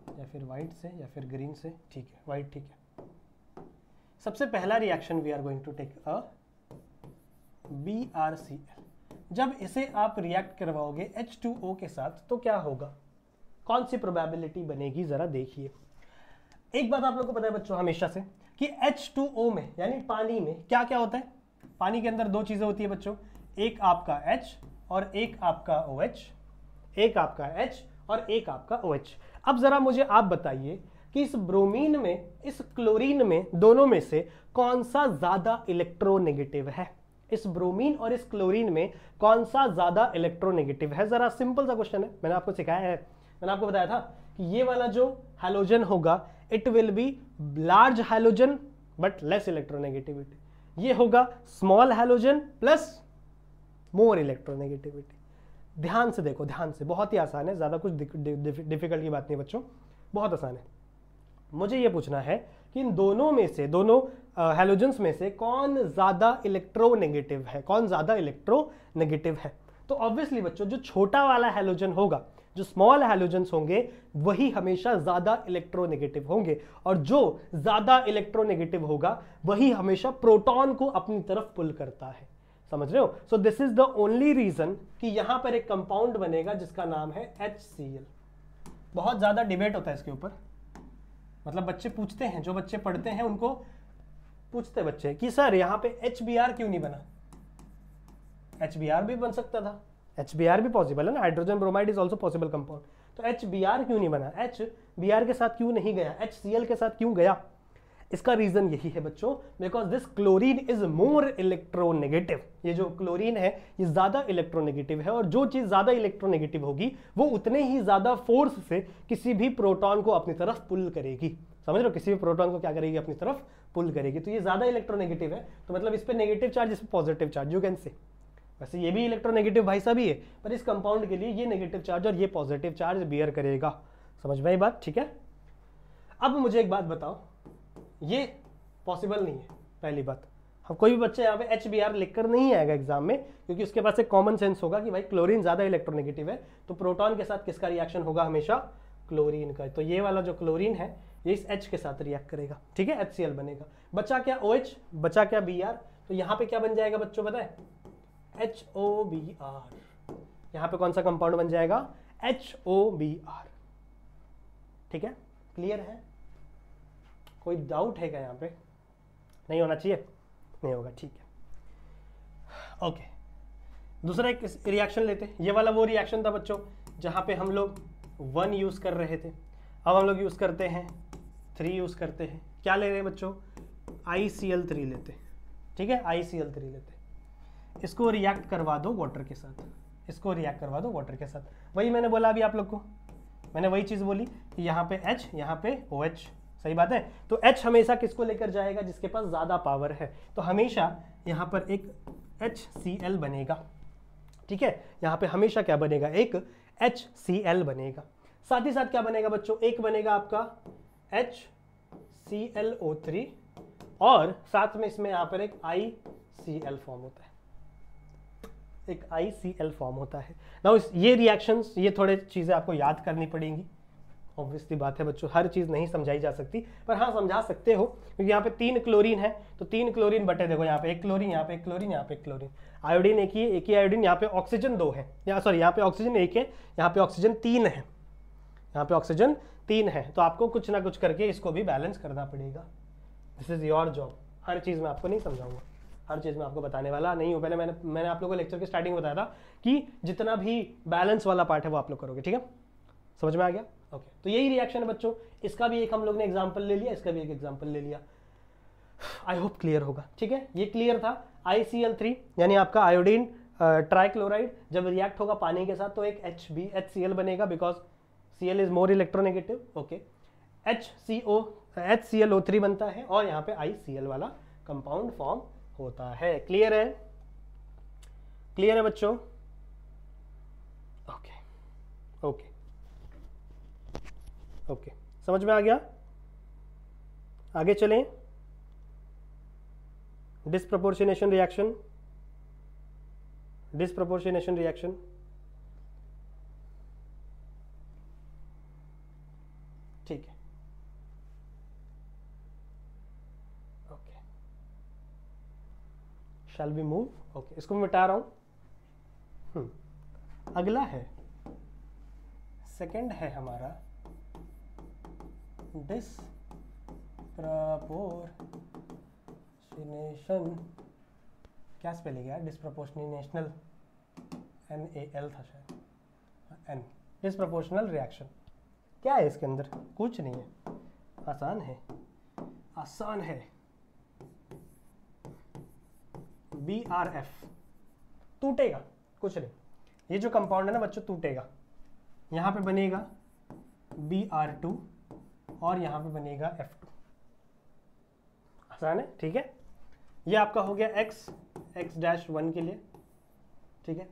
Speaker 1: या फिर वाइट से या फिर ग्रीन से, ठीक है, वाइट ठीक है। सबसे पहला reaction we are going to take a BrCl। जब इसे आप रिएक्ट करवाओगे H2O के साथ तो क्या होगा, कौन सी प्रोबेबिलिटी बनेगी, जरा देखिए। एक बात आप लोगों को पता है बच्चों हमेशा से कि H2O में यानी पानी में क्या क्या होता है, पानी के अंदर दो चीजें होती है बच्चों, एक आपका H और एक आपका OH, एक आपका H और एक आपका OH। अब जरा मुझे आप बताइए कि इस ब्रोमीन में, इस क्लोरीन में, दोनों में से कौन सा ज्यादा इलेक्ट्रोनेगेटिव है, इस ब्रोमीन और इस क्लोरीन में कौन सा ज्यादा इलेक्ट्रोनेगेटिव है। जरा सिंपल सा क्वेश्चन है, मैंने आपको सिखाया है, मैंने आपको बताया था कि ये वाला जो हैलोजन होगा it will be large halogen but less electronegativity, ये होगा स्मॉल हैलोजन प्लस मोर इलेक्ट्रोनेगेटिविटी। ध्यान से देखो, ध्यान से, बहुत ही आसान है, ज्यादा कुछ डिफिकल्ट की बात नहीं बच्चों, बहुत आसान है। मुझे ये पूछना है कि इन दोनों में से, दोनों हैलोजन्स में से कौन ज्यादा इलेक्ट्रोनेगेटिव है, कौन ज्यादा इलेक्ट्रोनेगेटिव है। तो ऑब्वियसली बच्चों जो छोटा वाला हैलोजन होगा, जो स्मॉल हैलोजन्स होंगे वही हमेशा ज्यादा इलेक्ट्रोनेगेटिव होंगे, और जो ज्यादा इलेक्ट्रोनेगेटिव होगा वही हमेशा प्रोटॉन को अपनी तरफ पुल करता है, समझ रहे हो। So this is the only reason कि यहां पर एक कंपाउंड बनेगा जिसका नाम है HCl। बहुत ज्यादा डिबेट होता है इसके ऊपर, मतलब बच्चे पूछते हैं, जो बच्चे पढ़ते हैं उनको पूछते हैं बच्चे कि सर यहाँ पे HBr क्यों नहीं बना। HBr भी बन सकता था, HBr भी पॉसिबल है ना, hydrogen bromide is also possible compound, तो HBr क्यों नहीं बना, HBr के साथ क्यों नहीं गया, HCl के साथ क्यों गया। इसका रीजन यही है बच्चों, because this chlorine is more electronegative. ये जो क्लोरीन है ये ज्यादा इलेक्ट्रोनेगेटिव है, और जो चीज ज्यादा इलेक्ट्रोनेगेटिव होगी वो उतने ही ज्यादा फोर्स से किसी भी प्रोटॉन को अपनी तरफ पुल करेगी, समझ रहे हो, किसी भी प्रोटॉन को क्या करेगी, अपनी तरफ पुल करेगी। तो ये ज्यादा इलेक्ट्रोनेगेटिव है, तो मतलब इस पे नेगेटिव चार्ज, इस पे पॉजिटिव चार्ज, यू कैन से। वैसे ये भी इलेक्ट्रोनेगेटिव भाई साहब ही है, पर इस कंपाउंड के लिए ये नेगेटिव चार्ज और ये पॉजिटिव चार्ज बियर करेगा, समझ में आई बात, ठीक है। अब मुझे एक बात बताओ, ये पॉसिबल नहीं है, पहली बात, हम कोई भी बच्चा यहाँ पे HBr लिखकर नहीं आएगा एग्जाम में, क्योंकि उसके पास एक कॉमन सेंस होगा कि भाई क्लोरीन ज्यादा इलेक्ट्रोनेगेटिव है, तो प्रोटॉन के साथ किसका रिएक्शन होगा, हमेशा क्लोरीन का। तो ये वाला जो क्लोरीन है ये इस H के साथ रिएक्ट करेगा, ठीक है, HCl बनेगा। बचा क्या OH, बचा क्या Br, तो यहाँ पे क्या बन जाएगा बच्चों पता है, HOBr। यहाँ पे कौन सा कंपाउंड बन जाएगा, HOBr, ठीक है, क्लियर है, कोई डाउट है क्या यहाँ पे, नहीं होना चाहिए, नहीं होगा, ठीक है, ओके। दूसरा एक रिएक्शन लेते हैं, ये वाला वो रिएक्शन था बच्चों जहाँ पे हम लोग 1 यूज कर रहे थे, अब हम लोग यूज करते हैं 3 यूज करते हैं। क्या ले रहे हैं बच्चों, ICl3 लेते हैं, ठीक है, ICl3 लेते हैं, इसको रिएक्ट करवा दो वाटर के साथ, इसको रिएक्ट करवा दो वाटर के साथ। वही मैंने बोला अभी आप लोग को, मैंने वही चीज़ बोली कि यहाँ पे H, यहाँ पे OH, सही बात है। तो H हमेशा किसको लेकर जाएगा, जिसके पास ज़्यादा पावर है, तो हमेशा यहाँ पर एक HCl बनेगा, ठीक है, यहाँ पे हमेशा क्या बनेगा, एक HCl बनेगा। साथ ही साथ क्या बनेगा बच्चों, एक बनेगा आपका HClO3, और साथ में इसमें यहाँ पर एक ICl फॉर्म होता है, एक ICl फॉर्म होता है। नाउ ये रिएक्शंस, ये थोड़े चीज़ें आपको याद करनी पड़ेंगी, ऑब्वियसली बात है बच्चों, हर चीज़ नहीं समझाई जा सकती, पर हाँ समझा सकते हो, क्योंकि यहाँ पे 3 क्लोरीन है, तो 3 क्लोरीन बटे, देखो यहाँ पे एक क्लोरीन, यहाँ पे एक क्लोरीन, यहाँ पे एक क्लोरीन, आयोडीन एक ही आयोडीन, यहाँ पे ऑक्सीजन 2 है, सॉरी यहाँ पे ऑक्सीजन 1 है, यहाँ पे ऑक्सीजन 3 है, यहाँ पे ऑक्सीजन 3 है, तो आपको कुछ ना कुछ करके इसको भी बैलेंस करना पड़ेगा। दिस इज योर जॉब, हर चीज़ में आपको नहीं समझाऊंगा, हर चीज़ में आपको बताने वाला नहीं हूँ। पहले मैंने आप लोगों को लेक्चर की स्टार्टिंग में बताया था कि जितना भी बैलेंस वाला पार्ट है वो आप लोग करोगे, ठीक है, समझ में आ गया, ओके, तो यही रिएक्शन है बच्चों। इसका भी एक हम लोग ने एग्जाम्पल ले लिया, इसका भी एक एग्जाम्पल ले लिया। आई होप क्लियर होगा। ठीक है, ये क्लियर था। ICl3 यानी आपका आयोडीन ट्राइक्लोराइड जब रिएक्ट होगा पानी के साथ तो एक HCl बनेगा, because Cl is more electronegative. Okay, HClO3 बनता है और यहाँ पे ICl वाला कंपाउंड फॉर्म होता है। क्लियर है? क्लियर है बच्चों? ओके ओके ओके, समझ में आ गया? आगे चलें। Disproportionation reaction, disproportionation reaction. ठीक है, okay, shall be move. Okay, इसको मैं मिटा रहा हूं। अगला है, सेकंड है हमारा डिस्प्रपोर्शनेशन। क्या स्पेलिंग है? डिस्प्रपोर्शनेशनल, NAL था शायद, N। डिस्प्रपोर्शनल रिएक्शन क्या है इसके अंदर? कुछ नहीं है, आसान है, आसान है। BRF टूटेगा, कुछ नहीं। ये जो कंपाउंड है ना बच्चों, टूटेगा। यहाँ पे बनेगा Br2 और यहाँ पे बनेगा F2। आसान है, ठीक है। ये आपका हो गया X-1 के लिए, ठीक है।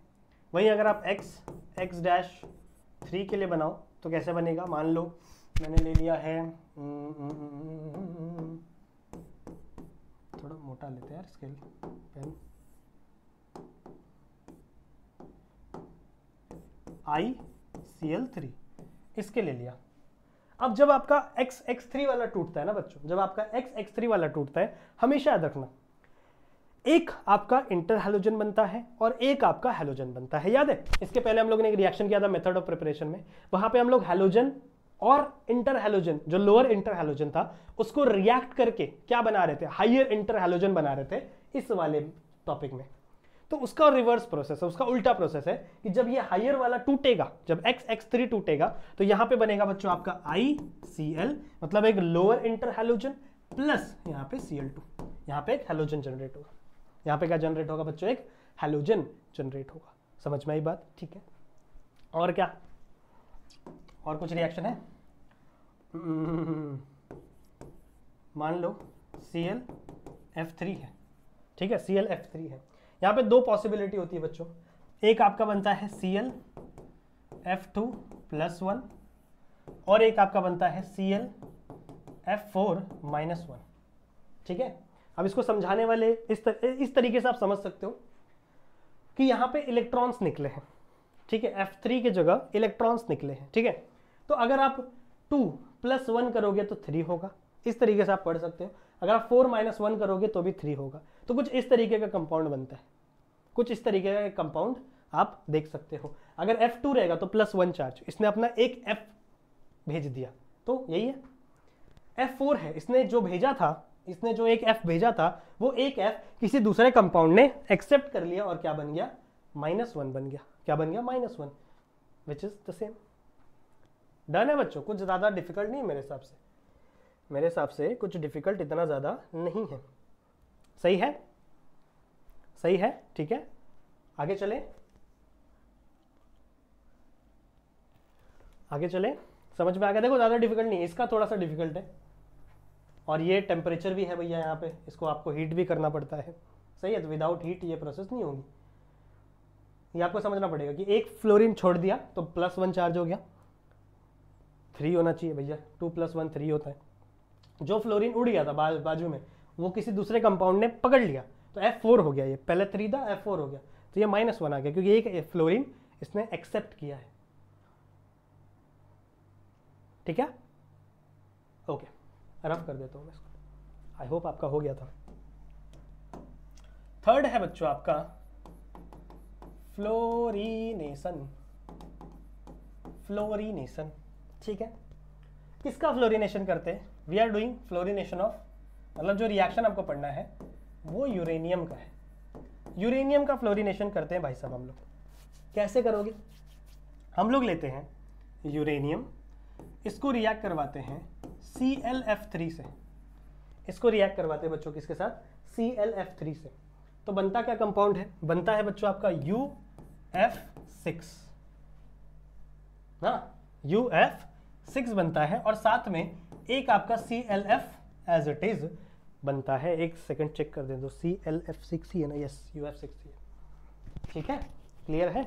Speaker 1: वहीं अगर आप X-3 के लिए बनाओ तो कैसे बनेगा? मान लो मैंने ले लिया है, थोड़ा मोटा लेते हैं यार स्केल पेन, ICl3 इसके ले लिया। अब जब आपका X3 वाला टूटता है ना बच्चों, जब आपका X3 वाला टूटता है, हमेशा याद रखना एक आपका इंटर हैलोजन बनता है और एक आपका हैलोजन बनता है। याद है? इसके पहले हम लोगों ने एक रिएक्शन किया था मेथड ऑफ प्रिपरेशन में, वहां पे हम लोग हैलोजन और इंटर हैलोजन, जो लोअर इंटर हैलोजन था, उसको रिएक्ट करके क्या बना रहे थे? हाइयर इंटर हैलोजन बना रहे थे इस वाले टॉपिक में। तो उसका रिवर्स प्रोसेस है, उसका उल्टा प्रोसेस है कि जब ये हाइयर वाला टूटेगा, जब X3 टूटेगा तो यहां पे बनेगा बच्चों आपका ICl, मतलब एक लोअर इंटर हैलोजन प्लस यहाँ पे Cl2, यहाँ पे एक हैलोजन जनरेट होगा। यहाँ पे क्या जनरेट होगा बच्चों? एक हैलोजन जनरेट होगा। समझ में आई बात? ठीक है। और क्या, और कुछ रिएक्शन है? मान लो ClF3 है, ठीक है, ClF3 है। यहाँ पे दो पॉसिबिलिटी होती है बच्चों। एक आपका बनता है ClF2+1 और एक आपका बनता है ClF4-1, ठीक है। अब इसको समझाने वाले इस तरीके से आप समझ सकते हो कि यहाँ पे इलेक्ट्रॉन्स निकले हैं, ठीक है, F3 की जगह इलेक्ट्रॉन्स निकले हैं, ठीक है। तो अगर आप 2+1 करोगे तो 3 होगा, इस तरीके से आप पढ़ सकते हो। अगर आप 4-1 करोगे तो भी 3 होगा। तो कुछ इस तरीके का कंपाउंड बनता है, कुछ इस तरीके का कंपाउंड आप देख सकते हो। अगर F2 रहेगा तो +1 चार्ज, इसने अपना एक F भेज दिया, तो यही है। F4 है, इसने जो भेजा था, इसने जो एक F भेजा था, वो एक F किसी दूसरे कंपाउंड ने एक्सेप्ट कर लिया और क्या बन गया? -1 बन गया। क्या बन गया? -1, which is the same. Done है बच्चों? कुछ ज़्यादा डिफिकल्ट नहीं है मेरे हिसाब से, मेरे हिसाब से कुछ डिफिकल्ट इतना ज़्यादा नहीं है। सही है? सही है, ठीक है। आगे चले, आगे चले। समझ में आ गया? देखो ज़्यादा डिफिकल्ट नहीं है, इसका थोड़ा सा डिफिकल्ट है। और ये टेम्परेचर भी है भैया यहाँ पे, इसको आपको हीट भी करना पड़ता है। सही है? तो विदाउट हीट ये प्रोसेस नहीं होगी। ये आपको समझना पड़ेगा कि एक फ्लोरीन छोड़ दिया तो +1 चार्ज हो गया, 3 होना चाहिए भैया, 2+1 3 होता है। जो फ्लोरीन उड़ गया था बाजू में, वो किसी दूसरे कंपाउंड ने पकड़ लिया तो F4 हो गया। ये पहले 3 था, F4 हो गया, तो ये -1 आ गया क्योंकि एक फ्लोरीन इसने एक्सेप्ट किया है। ठीक है? ओके, रफ कर देता हूँ मैं इसको। आई होप आपका हो गया था। थर्ड है बच्चों आपका फ्लोरीनेशन। फ्लोरीनेशन, ठीक है। किसका फ्लोरीनेशन करते हैं? We are doing fluorination of, मतलब जो रिएक्शन आपको पढ़ना है वो यूरेनियम का है। यूरेनियम का फ्लोरीनेशन करते हैं भाई साहब हम लोग। कैसे करोगे? हम लोग लेते हैं यूरेनियम, इसको रिएक्ट करवाते हैं ClF3 से, इसको रिएक्ट करवाते हैं बच्चों किसके साथ, ClF3 से, तो बनता क्या कंपाउंड है, बनता है बच्चों आपका UF6 ना, UF6 बनता है, और साथ में एक आपका ClF एज इट इज बनता है। एक सेकंड चेक कर दें तो ClF6 ही है ना, यस UF6 ही है, ठीक है, क्लियर है,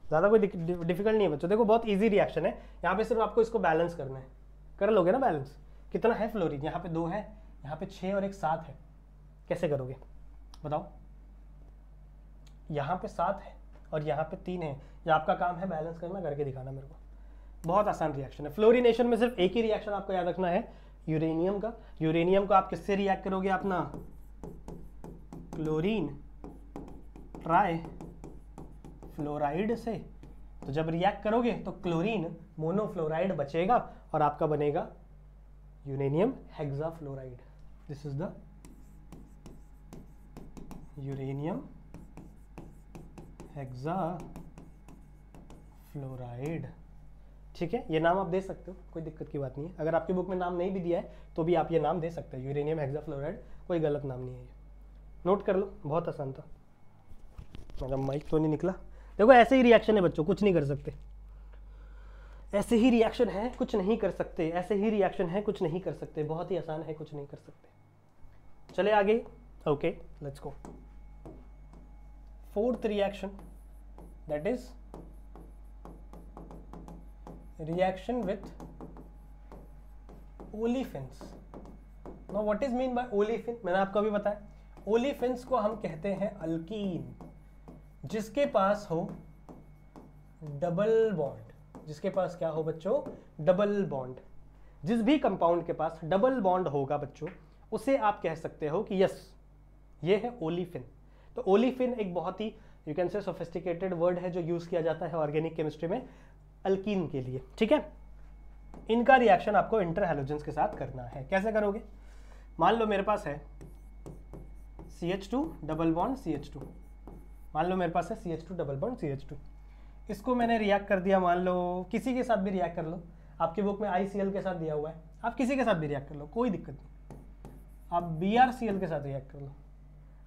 Speaker 1: ज़्यादा कोई डिफिकल्ट नहीं है बच्चों। देखो बहुत इजी रिएक्शन है, यहाँ पे सिर्फ आपको इसको बैलेंस करना है, कर लोगे ना बैलेंस। कितना है फ्लोरीन, यहाँ पे 2 है, यहाँ पे 6 और एक 7 है, कैसे करोगे बताओ, यहाँ पे 7 है और यहाँ पे 3 है, ये आपका काम है बैलेंस करना, करके दिखाना मेरे को। बहुत आसान रिएक्शन है। फ्लोरीनेशन में सिर्फ एक ही रिएक्शन आपको याद रखना है, यूरेनियम का। यूरेनियम को आप किससे रिएक्ट करोगे, अपना क्लोरीन ट्राई फ्लोराइड से। तो जब रिएक्ट करोगे तो क्लोरीन मोनोफ्लोराइड बचेगा और आपका बनेगा uranium hexafluoride. This is the uranium hexafluoride, ठीक है। ये नाम आप दे सकते हो, कोई दिक्कत की बात नहीं है। अगर आपकी बुक में नाम नहीं भी दिया है तो भी आप ये नाम दे सकते हैं, यूरेनियम हेक्साफ्लोराइड, कोई गलत नाम नहीं है ये, नोट कर लो, बहुत आसान था। मतलब माइक तो नहीं निकला। देखो ऐसे ही रिएक्शन है बच्चों, कुछ नहीं कर सकते, ऐसे ही रिएक्शन है, कुछ नहीं कर सकते, ऐसे ही रिएक्शन है, कुछ नहीं कर सकते, बहुत ही आसान है, कुछ नहीं कर सकते। चले आगे, okay let's go. Fourth reaction, that is reaction with olefins. Now what is mean by olefin, मैंने आपको अभी बताया, ओलिफिन्स को हम कहते हैं अल्कीन, जिसके पास हो डबल बॉन्ड, जिसके पास क्या हो बच्चों, डबल बॉन्ड। जिस भी कंपाउंड के पास डबल बॉन्ड होगा बच्चों, उसे आप कह सकते हो कि यस ये है ओलिफिन। तो ओलिफिन एक बहुत ही you can say sophisticated word है जो यूज किया जाता है ऑर्गेनिक केमिस्ट्री में अल्कीन के लिए, ठीक है। इनका रिएक्शन आपको इंटर हैलोजेंस के साथ करना है। कैसे करोगे, मान लो मेरे पास है CH2 डबल बॉन्ड CH2, मान लो मेरे पास है CH2 डबल बॉन्ड CH2, इसको मैंने रिएक्ट कर दिया, मान लो किसी के साथ भी रिएक्ट कर लो, आपकी बुक में ICL के साथ दिया हुआ है, आप किसी के साथ भी रिएक्ट कर लो, कोई दिक्कत नहीं। आप BrCl के साथ रिएक्ट कर लो,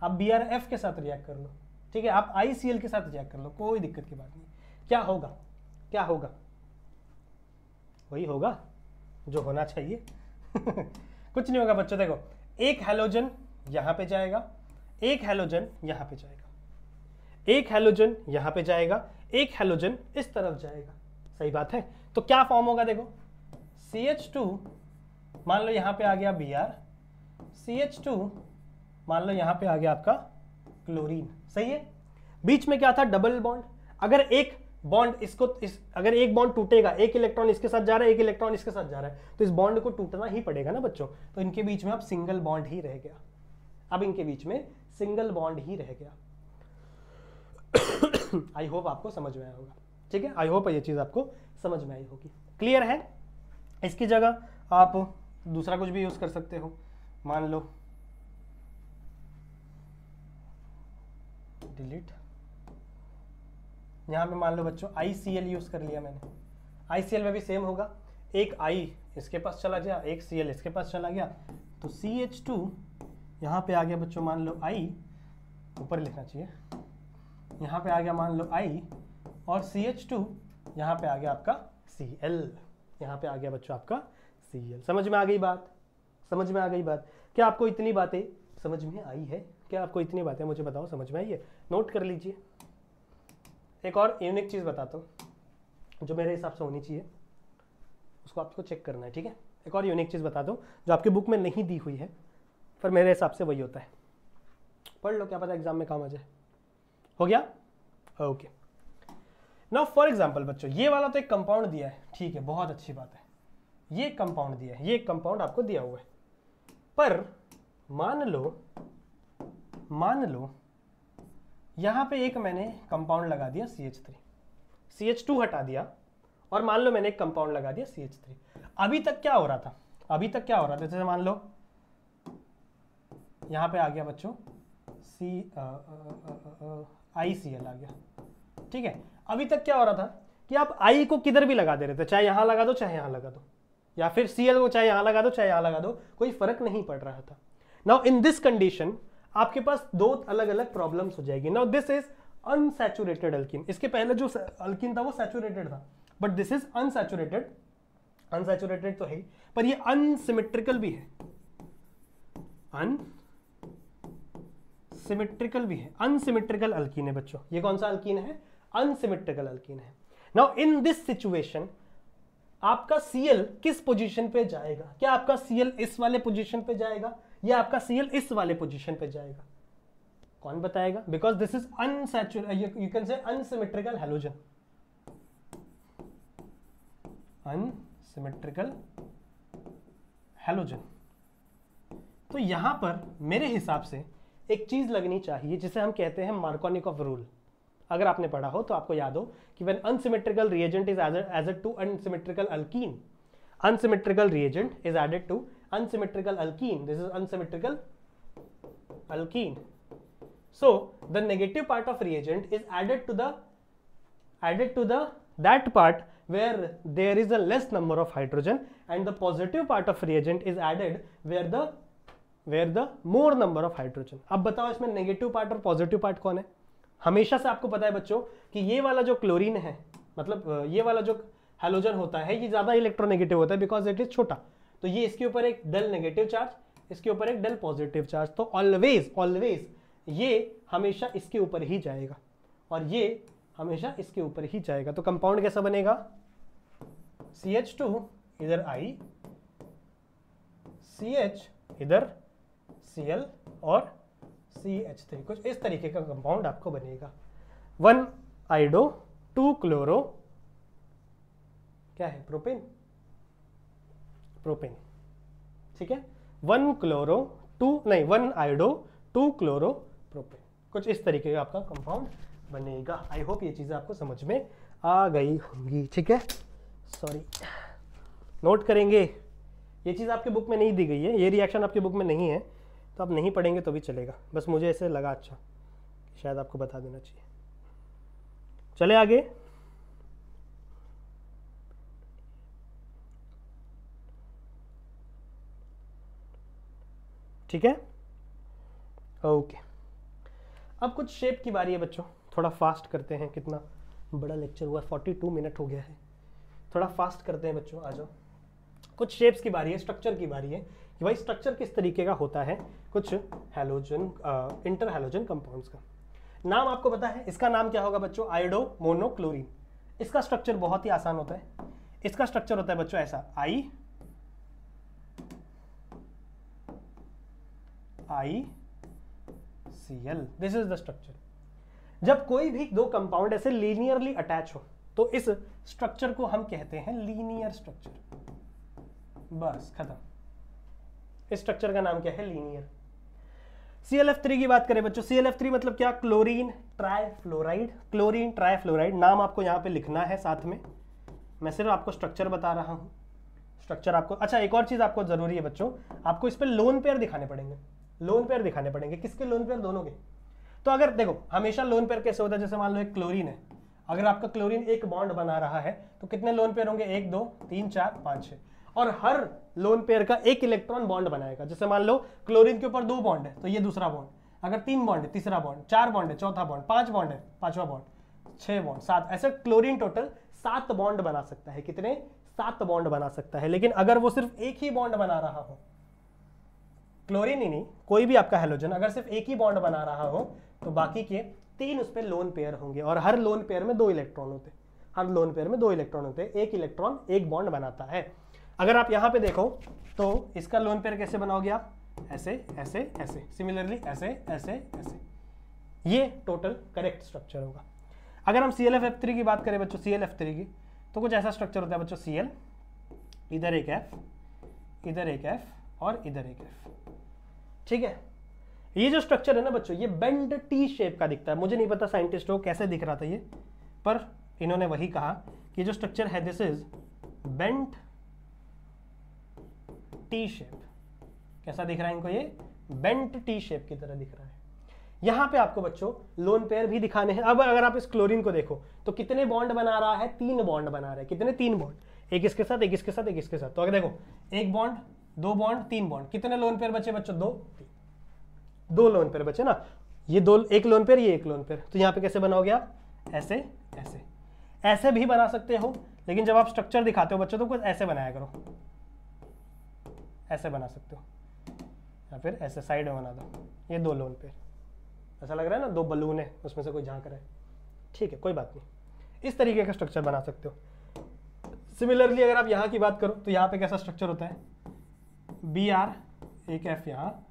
Speaker 1: आप BrF के साथ रिएक्ट कर लो, ठीक है, आप ICL के साथ रिएक्ट कर लो, कोई दिक्कत की बात नहीं। क्या होगा, क्या होगा, वही होगा जो होना चाहिए कुछ नहीं होगा बच्चों। देखो एक हैलोजन यहाँ पे जाएगा, एक हैलोजन यहाँ पे जाएगा, एक हैलोजन यहाँ पे जाएगा, एक हैलोजन इस तरफ जाएगा, सही बात है। तो क्या फॉर्म होगा, देखो CH2 मान लो यहाँ पे आ गया Br, CH2 मान लो यहाँ पे आ गया आपका क्लोरीन, सही है। बीच में क्या था, डबल बॉन्ड। अगर एक बॉन्ड अगर एक बॉन्ड टूटेगा, एक इलेक्ट्रॉन इसके साथ जा रहा है, एक इलेक्ट्रॉन इसके साथ जा रहा है, तो इस बॉन्ड को टूटना ही पड़ेगा ना बच्चों। तो इनके बीच में अब सिंगल बॉन्ड ही रह गया, अब इनके बीच में सिंगल बॉन्ड ही रह गया। आई होप आपको समझ में आया होगा, ठीक है, आई होप ये चीज आपको समझ में आई होगी, क्लियर है। इसकी जगह आप दूसरा कुछ भी यूज कर सकते हो, मान लो डिलीट, यहाँ पे मान लो बच्चों ICL यूज कर लिया मैंने, ICL में भी सेम होगा, एक I इसके पास चला गया, एक Cl इसके पास चला गया, तो CH2 यहाँ पे आ गया बच्चों, मान लो I, ऊपर लिखना चाहिए, यहाँ पे आ गया मान लो I, और CH2 यहाँ पे आ गया आपका Cl, यहाँ पे आ गया बच्चों आपका Cl। समझ में आ गई बात, समझ में आ गई बात। क्या आपको इतनी बातें समझ में आई है, क्या आपको इतनी बातें मुझे बताओ समझ में आई है, नोट कर लीजिए। एक और यूनिक चीज़ बताता हूँ जो मेरे हिसाब से होनी चाहिए, उसको आपको चेक करना है, ठीक है। एक और यूनिक चीज़ बता दो जो आपकी बुक में नहीं दी हुई है, पर मेरे हिसाब से वही होता है, पढ़ लो, क्या पता एग्जाम में काम आ जाए। हो गया, ओके। नाउ फॉर एग्जांपल बच्चों, ये वाला तो एक कंपाउंड दिया है, ठीक है, बहुत अच्छी बात है, ये कंपाउंड दिया है, ये एक कंपाउंड आपको दिया हुआ है, पर मान लो यहां पे एक मैंने कंपाउंड लगा दिया CH3, CH2 हटा दिया, और मान लो मैंने एक कंपाउंड लगा दिया CH3। अभी तक क्या हो रहा था, अभी तक क्या हो रहा था, जैसे मान लो यहां पे आ गया बच्चों ICL आ गया, ठीक है। अभी तक क्या हो रहा था, कि आप आई को किधर भी लगा दे रहे थे, चाहे यहां लगा दो चाहे यहां लगा दो, या फिर Cl को चाहे यहां लगा दो चाहे यहां लगा दो, कोई फर्क नहीं पड़ रहा था। नाउ इन दिस कंडीशन आपके पास दो अलग अलग प्रॉब्लम्स हो जाएगी। Now this is unsaturated alkyne, इसके पहले जो अल्कीन था वो सैचुरेटेड था, but this is unsaturated. Unsaturated तो है ही, पर ये अनसिमेट्रिकल भी है, अनसिमेट्रिकल भी है। अनसिमेट्रिकल अल्कीन है बच्चों, ये कौन सा अल्कीन है? अनसिमेट्रिकल अल्कीन है। नाउ इन दिस सिचुएशन आपका Cl किस पोजीशन पे जाएगा? क्या आपका Cl इस वाले पोजीशन पे जाएगा या आपका Cl इस वाले पोजीशन पे जाएगा? कौन बताएगा? Because this is unsaturated, you can से अनसिमेट्रिकल हैलोजन, अनसिमेट्रिकल हैलोजन। तो यहां पर मेरे हिसाब से एक चीज लगनी चाहिए जिसे हम कहते हैं मार्कोनिकॉफ रूल। अगर आपने पढ़ा हो तो आपको याद हो कि when unsymmetrical reagent is added to unsymmetrical alkene, unsymmetrical reagent is added to unsymmetrical alkene, this is unsymmetrical alkene, so the negative part of reagent is added to the that part where there is a less number of hydrogen, and the positive part of reagent is added where the more number of hydrogen। अब बताओ इसमें negative part और positive part कौन है? हमेशा से आपको पता है बच्चों कि ये वाला जो क्लोरीन है, मतलब ये वाला जो हैलोजन होता है, ये ज्यादा इलेक्ट्रोनेगेटिव होता है बिकॉज इट इज छोटा, तो ये इसके ऊपर एक डेल नेगेटिव चार्ज, इसके ऊपर एक डेल पॉजिटिव चार्ज, तो ऑलवेज ये हमेशा इसके ऊपर ही जाएगा और ये हमेशा इसके ऊपर ही जाएगा। तो कंपाउंड कैसा बनेगा? CH2 इधर I, CH इधर Cl और CH3, कुछ इस तरीके का कंपाउंड आपको बनेगा। 1 आइडो 2 क्लोरो, क्या है? प्रोपेन, ठीक है। 1 क्लोरो 1 आइडो 2 क्लोरो प्रोपेन, कुछ इस तरीके का आपका कंपाउंड बनेगा। आई होप ये चीजें आपको समझ में आ गई होंगी, ठीक है। सॉरी, नोट करेंगे, ये चीज आपके बुक में नहीं दी गई है, ये रिएक्शन आपके बुक में नहीं है, तो आप नहीं पढ़ेंगे तो भी चलेगा, बस मुझे ऐसे लगा अच्छा शायद आपको बता देना चाहिए। चले आगे। ठीक है, ओके। अब कुछ शेप की बारी है बच्चों, थोड़ा फास्ट करते हैं। कितना बड़ा लेक्चर हुआ, 42 मिनट हो गया है, थोड़ा फास्ट करते हैं बच्चों, आ जाओ। कुछ शेप्स की बारी है, स्ट्रक्चर की बारी है कि भाई स्ट्रक्चर किस तरीके का होता है कुछ हैलोजन इंटर हैलोजन कंपाउंड्स का। नाम आपको पता है, इसका नाम क्या होगा बच्चों? आयोडो मोनोक्लोरीन। इसका स्ट्रक्चर बहुत ही आसान होता है, इसका स्ट्रक्चर होता है बच्चों ऐसा, ICl, this is the structure. जब कोई भी दो कंपाउंड ऐसे लीनियरली अटैच हो तो इस स्ट्रक्चर को हम कहते हैं लीनियर स्ट्रक्चर, बस खत्म। इस स्ट्रक्चर का नाम क्या है? लीनियर। ClF3 की बात करें बच्चों, ClF3 मतलब क्या? Chlorine trifluoride, chlorine trifluoride. नाम आपको यहाँ पे लिखना है साथ में, मैं सिर्फ आपको स्ट्रक्चर बता रहा हूँ। स्ट्रक्चर आपको, अच्छा एक और चीज आपको जरूरी है बच्चों, आपको इस पे लोन पेयर दिखाने पड़ेंगे, लोन पेयर दिखाने पड़ेंगे। किसके लोन पेयर? दोनों के। तो अगर देखो हमेशा लोन पेयर कैसे होता है, जैसे मान लो एक क्लोरीन है, अगर आपका क्लोरीन एक बॉन्ड बना रहा है तो कितने लोन पेयर होंगे? 1 2 3 4 5 6, और हर लोन पेयर का एक इलेक्ट्रॉन बॉन्ड बनाएगा। जैसे मान लो क्लोरीन के ऊपर 2 बॉन्ड है तो ये दूसरा बॉन्ड, अगर 3 बॉन्ड है तीसरा बॉन्ड, 4 बॉन्ड है चौथा बॉन्ड, 5 बॉन्ड है पांचवा बॉन्ड, 6 बॉन्ड, 7, ऐसे क्लोरीन टोटल 7 बॉन्ड बना सकता है। कितने? 7 बॉन्ड बना सकता है। लेकिन अगर वो सिर्फ एक ही बॉन्ड बना रहा हो, क्लोरीन ही नहीं, कोई भी आपका हैलोजन अगर सिर्फ एक ही बॉन्ड बना रहा हो तो बाकी के 3 उस पर लोन पेयर होंगे, और हर लोन पेयर में 2 इलेक्ट्रॉन होते हैं, हर लोन पेयर में 2 इलेक्ट्रॉन होते हैं, एक इलेक्ट्रॉन एक बॉन्ड बनाता है। अगर आप यहां पे देखो तो इसका लोन पेयर कैसे बनाओगे आप? ऐसे ऐसे ऐसे, सिमिलरली ऐसे ऐसे ऐसे, ये टोटल करेक्ट स्ट्रक्चर होगा। अगर हम ClF3 की बात करें बच्चों, ClF3 की, तो कुछ ऐसा स्ट्रक्चर होता है बच्चों, Cl, इधर एक F, इधर एक F और इधर एक F, ठीक है। ये जो स्ट्रक्चर है ना बच्चों, ये बेंड टी शेप का दिखता है। मुझे नहीं पता साइंटिस्ट को कैसे दिख रहा था ये, पर इन्होंने वही कहा कि जो स्ट्रक्चर है this is bent T shape. कैसा दिख रहा है इनको? ये बेंट टी शेप की तरह दिख रहा है। यहाँ पे आपको बच्चों लोन पेयर भी दिखाने हैं। अब अगर आप इस क्लोरीन को देखो तो कितने बॉन्ड बना रहा है, 3 बॉन्ड बना रहा है। कितने? 3 बॉन्ड, एक इसके साथ, एक इसके साथ, एक इसके साथ। तो अगर देखो 1 बॉन्ड, 2 बॉन्ड, 3 बॉन्ड, कितने लोन पेयर बचे बच्चों? 2 लोन पेयर बचे ना। ये 2, एक लोन पेयर, ये एक लोन पेयर। तो यहाँ पे कैसे बनाओगे आप? ऐसे ऐसे ऐसे भी बना सकते हो, लेकिन जब आप स्ट्रक्चर दिखाते हो बच्चों तो कुछ ऐसे बनाया करो, ऐसे बना सकते हो, या फिर ऐसे साइड में बना दो। ये 2 लोन पेयर, ऐसा लग रहा है ना 2 बलून है, उसमें से कोई झांक रहा है। ठीक है, कोई बात नहीं, इस तरीके का स्ट्रक्चर बना सकते हो। सिमिलरली अगर आप यहाँ की बात करो तो यहाँ पे कैसा स्ट्रक्चर होता है? Br, एक F यहाँ,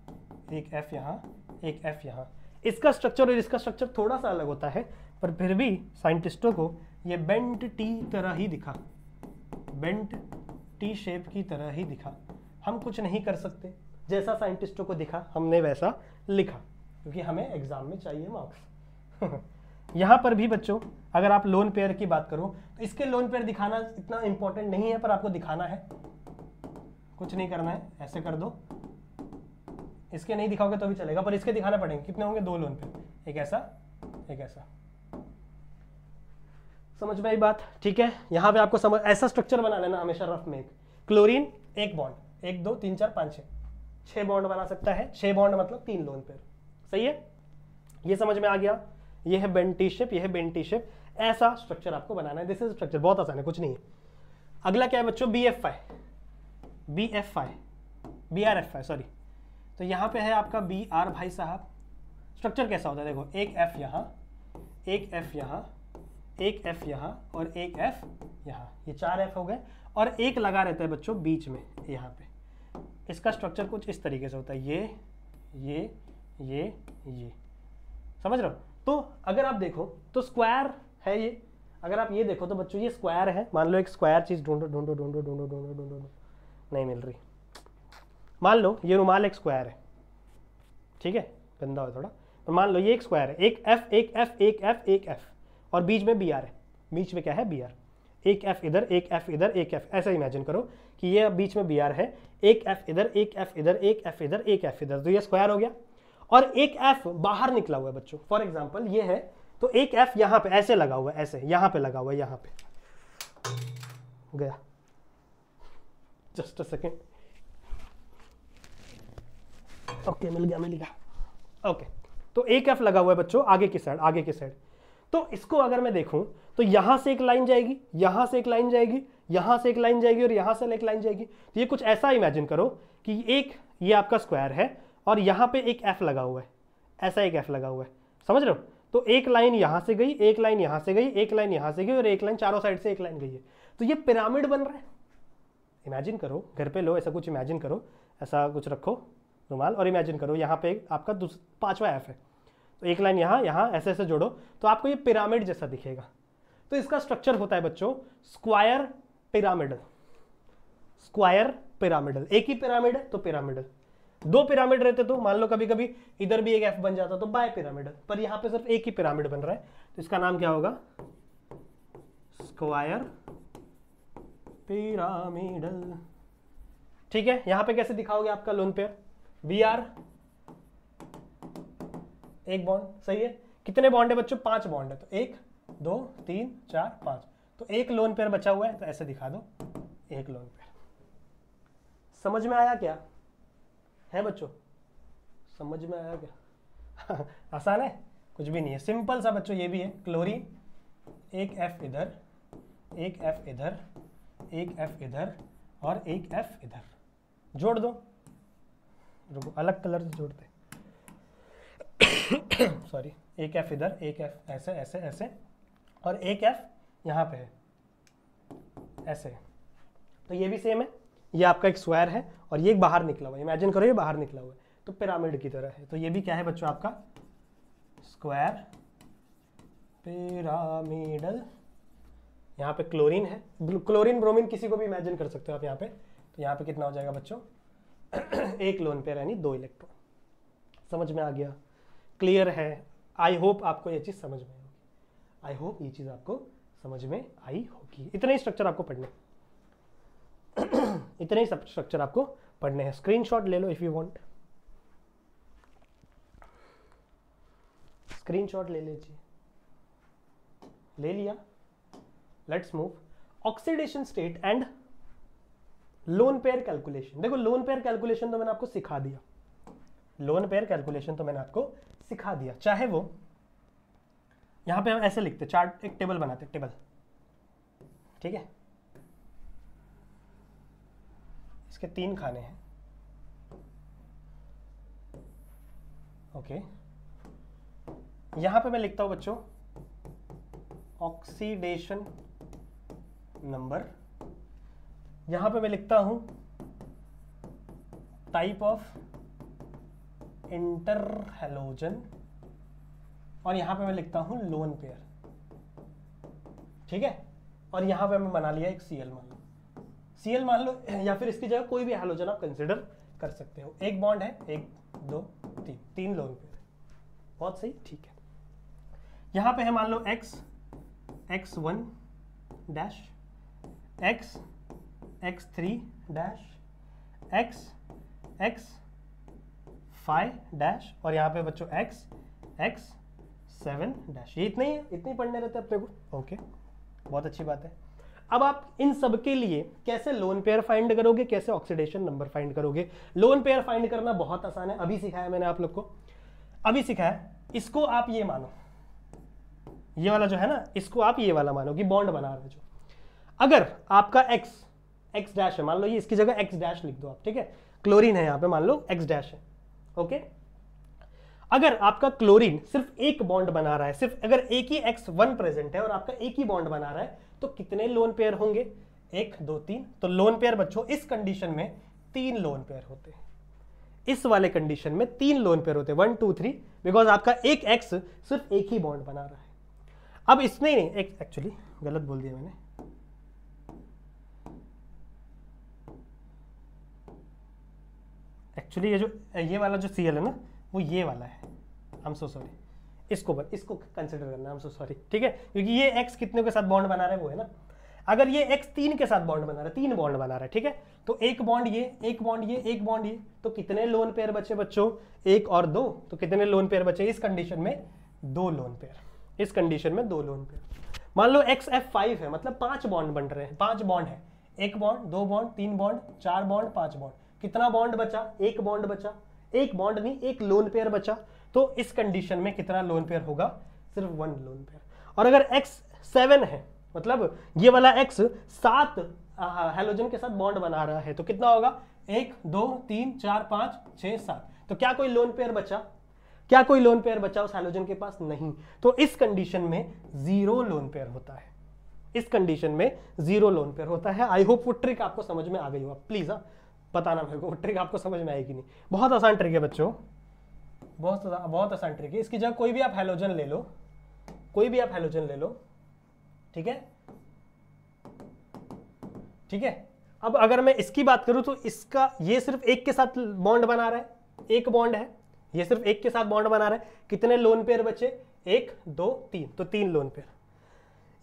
Speaker 1: एक F यहाँ, एक F यहाँ। इसका स्ट्रक्चर और इसका स्ट्रक्चर थोड़ा सा अलग होता है, पर फिर भी साइंटिस्टों को ये बेंट टी तरह ही दिखा, बेंट टी शेप की तरह ही दिखा। हम कुछ नहीं कर सकते, जैसा साइंटिस्टों को दिखा हमने वैसा लिखा, क्योंकि हमें एग्जाम में चाहिए मार्क्स। यहाँ पर भी बच्चों अगर आप लोन पेयर की बात करो तो इसके लोन पेयर दिखाना इतना इंपॉर्टेंट नहीं है, पर आपको दिखाना है, कुछ नहीं करना है, ऐसे कर दो। इसके नहीं दिखाओगे तो भी चलेगा, पर इसके दिखाना पड़ेंगे। कितने होंगे? 2 लोन पेयर, एक ऐसा, एक ऐसा। समझ में आई बात? ठीक है, यहाँ पे आपको समझ, ऐसा स्ट्रक्चर बना लेना हमेशा रफ में। एक क्लोरीन, 1 बॉन्ड, 1 2 3 4 5 6 बॉन्ड बना सकता है। 6 बॉन्ड मतलब 3 लोन पेयर। सही है, ये समझ में आ गया। ये है बेंट टी शेप, ये है बेंट टी शेप। ऐसा स्ट्रक्चर आपको बनाना है। दिस इज स्ट्रक्चर, बहुत आसान है, कुछ नहीं है। अगला क्या है बच्चों? BF5, BF5, BRF5 sorry. तो यहाँ पे है आपका BR भाई साहब। स्ट्रक्चर कैसा होता है? देखो, एक F यहाँ, एक F यहाँ, एक F यहाँ और एक F यहाँ, ये 4 F हो गए, और एक लगा रहता है बच्चों बीच में यहाँ पे। इसका स्ट्रक्चर कुछ इस तरीके से होता है, ये, समझ रहे हो? तो अगर आप देखो तो स्क्वायर है ये। अगर आप ये देखो तो बच्चों ये स्क्वायर है। मान लो एक स्क्वायर चीज ढूंढो, नहीं मिल रही। मान लो ये रुमाल एक स्क्वायर है, ठीक है, गंदा हो थोड़ा, तो मान लो ये एक स्क्वायर है, एक F, एक F, एक F, एक F, और बीच में BR है। बीच में क्या है? BR। एक F इधर, एक F इधर, एक F, ऐसा इमेजिन करो कि ये बीच में BR है, एक F इधर, एक F इधर, एक F इधर, एक F इधर, तो ये स्क्वायर हो गया। और एक F बाहर निकला हुआ है बच्चों। फॉर एग्जाम्पल ये है, तो एक F यहाँ पे ऐसे लगा हुआ है, ऐसे यहाँ पे लगा हुआ है, यहाँ पे गया। Just a second. ओके, मिल गया। ओके, तो एक F लगा हुआ है बच्चों आगे की साइड, तो इसको अगर मैं देखूं तो यहां से एक लाइन जाएगी, यहां से एक लाइन जाएगी, यहां से एक लाइन जाएगी, और यहां से एक लाइन जाएगी। तो ये कुछ ऐसा इमेजिन करो कि एक ये आपका स्क्वायर है और यहां पे एक F लगा हुआ है, ऐसा एक F लगा हुआ है, समझ रहे हो? तो एक लाइन यहां से गई, एक लाइन यहां से गई, एक लाइन यहां से गई, और एक लाइन चारों साइड से एक लाइन गई है। तो ये पिरामिड बन रहा है। इमेजिन करो, घर पे लो, ऐसा कुछ इमेजिन करो, ऐसा कुछ रखो रुमाल, और इमेजिन करो यहाँ पे आपका 5वां F है, तो एक लाइन यहाँ ऐसे ऐसे जोड़ो तो आपको ये पिरामिड जैसा दिखेगा। तो इसका स्ट्रक्चर होता है बच्चों स्क्वायर पिरामिडल। स्क्वायर पिरामिडल, एक ही पिरामिड है तो पिरामिडल। 2 पिरामिड रहते तो मान लो कभी कभी इधर भी एक F बन जाता तो बाय पिरामिडल, पर यहाँ पे सिर्फ एक ही पिरामिड बन रहा है, तो इसका नाम क्या होगा? Square pyramidal. ठीक है, यहां पे कैसे दिखाओगे आपका लोन पेयर? BR, एक बॉन्ड, सही है। कितने बॉन्ड है बच्चों? 5 बॉन्ड है, तो 1 2 3 4 5, तो एक लोन पेयर बचा हुआ है, तो ऐसे दिखा दो, एक लोन पेयर। समझ में आया क्या है बच्चों? समझ में आया क्या? आसान है, कुछ भी नहीं है, सिंपल सा बच्चों। ये भी है क्लोरीन, एक F इधर, एक F इधर, एक F इधर और एक F इधर, जोड़ दो। रुको, अलग कलर से जोड़ते सॉरी, एक F इधर, एक F ऐसे ऐसे ऐसे, और एक F यहाँ पे है ऐसे। तो ये भी सेम है, ये आपका एक स्क्वायर है और ये एक बाहर निकला हुआ है। इमेजिन करो ये बाहर निकला हुआ है, तो पिरामिड की तरह है। तो ये भी क्या है बच्चों? आपका स्क्वायर पिरामिडल। यहाँ पे क्लोरीन है, क्लोरीन ब्रोमीन किसी को भी इमेजिन कर सकते हो आप यहाँ पे। तो यहाँ पे कितना हो जाएगा बच्चों? एक लोन पेयर यानी 2 इलेक्ट्रॉन। समझ में आ गया? क्लियर है? आई होप आपको ये चीज समझ में आई होगी। आई होप ये चीज आपको समझ में आई होगी। इतने ही स्ट्रक्चर आपको पढ़ने इतने ही स्ट्रक्चर आपको पढ़ने हैं। स्क्रीनशॉट ले लो इफ यू वांट। स्क्रीनशॉट ले लीजिए, ले लिया। Let's move oxidation state and lone pair calculation. देखो लोन पेयर कैलकुलेशन तो मैंने आपको सिखा दिया, लोन पेयर कैलकुलेशन तो मैंने आपको सिखा दिया। चाहे वो यहां पे हम ऐसे लिखते, चार्ट एक टेबल बनाते, टेबल, ठीक है, इसके 3 खाने हैं, ओके। यहां पे मैं लिखता हूं बच्चों ऑक्सीडेशन नंबर, यहां पे मैं लिखता हूं टाइप ऑफ इंटर हैलोजन, और यहां पे मैं लिखता हूं लोन पेयर, ठीक है। और यहां पे मैं बना लिया एक Cl मान लो, Cl मान लो, या फिर इसकी जगह कोई भी हैलोजन आप कंसिडर कर सकते हो। एक बॉन्ड है, 1 2 3, 3 लोन पेयर, बहुत सही, ठीक है। यहां पे है मान लो x x1 dash, x x3 dash, x x5 dash, और यहाँ पे बच्चों x x7 डैश। ये इतने ही है, इतने पढ़ने रहते हैं अपने को, ओके, बहुत अच्छी बात है। अब आप इन सब के लिए कैसे लोन पेयर फाइंड करोगे, कैसे ऑक्सीडेशन नंबर फाइंड करोगे। लोन पेयर फाइंड करना बहुत आसान है, अभी सिखाया मैंने आप लोग को, अभी सिखाया। इसको आप ये मानो, ये वाला जो है ना, इसको आप ये वाला मानो कि बॉन्ड बना रहे हो जो। अगर आपका x डैश है, मान लो ये इसकी जगह x डैश लिख दो आप, ठीक है। क्लोरीन है यहाँ पे, मान लो x डैश है, ओके। अगर आपका क्लोरीन सिर्फ एक बॉन्ड बना रहा है, सिर्फ अगर एक ही X1 प्रेजेंट है और आपका एक ही बॉन्ड बना रहा है, तो कितने लोन पेयर होंगे, 1 2 3। तो लोन पेयर बच्चों इस कंडीशन में 3 लोन पेयर होते हैं, इस वाले कंडीशन में 3 लोन पेयर होते हैं, 1 2 3, बिकॉज आपका एक X सिर्फ एक ही बॉन्ड बना रहा है। अब इसने नहीं, एक्चुअली गलत बोल दिया मैंने, एक्चुअली ये वाला जो Cl है ना, वो ये वाला है, आई एम सो सॉरी, इसको कंसिडर करना, आई एम सो सॉरी, ठीक है, क्योंकि ये x कितने के साथ बॉन्ड बना रहा है वो है ना। अगर ये x 3 के साथ बॉन्ड बना रहा है, 3 बॉन्ड बना रहा है, ठीक है, तो एक बॉन्ड ये, एक बॉन्ड ये, एक बॉन्ड ये, तो कितने लोन पेयर बचे बच्चों, 1 और 2, तो कितने लोन पेयर बचे इस कंडीशन में, 2 लोन पेयर, इस कंडीशन में 2 लोन पेयर। मान लो XF5 है, मतलब 5 बॉन्ड बन रहे हैं, 5 बॉन्ड है, 1 bond, 2 bond, 3 bond, 4 bond, 5 bond, कितना बॉन्ड बचा, 1 बॉन्ड बचा, 1 बॉन्ड नहीं, 1 लोन पेयर बचा। तो इस कंडीशन में कितना लोन पेयर होगा, सिर्फ 1 लोन पेयर। और अगर X7 है, मतलब ये वाला X 7 हैलोजन के साथ बॉन्ड बना रहा है, तो कितना होगा, 1 2 3 4 5 6 7। तो क्या कोई लोन पेयर बचा, क्या कोई लोन पेयर बचा उस हैलोजन के पास, नहीं। तो इस कंडीशन में 0 लोन पेयर होता है, इस कंडीशन में 0 लोन पेयर होता है। आई होप वो ट्रिक आपको समझ में आ गई हो, प्लीज बताना मेरे को ट्रिक आपको समझ में आएगी नहीं। बहुत आसान ट्रिक है बच्चों, बहुत आसान ट्रिक है। इसकी जगह कोई भी आप हैलोजन ले लो, कोई भी आप हैलोजन ले लो, ठीक है, ठीक है। अब अगर मैं इसकी बात करूं तो इसका ये सिर्फ एक के साथ बॉन्ड बना रहा है, एक बॉन्ड है, ये सिर्फ एक के साथ बॉन्ड बना रहा है। कितने लोन पेयर बचे, 1 2 3, तो 3 लोन पेयर।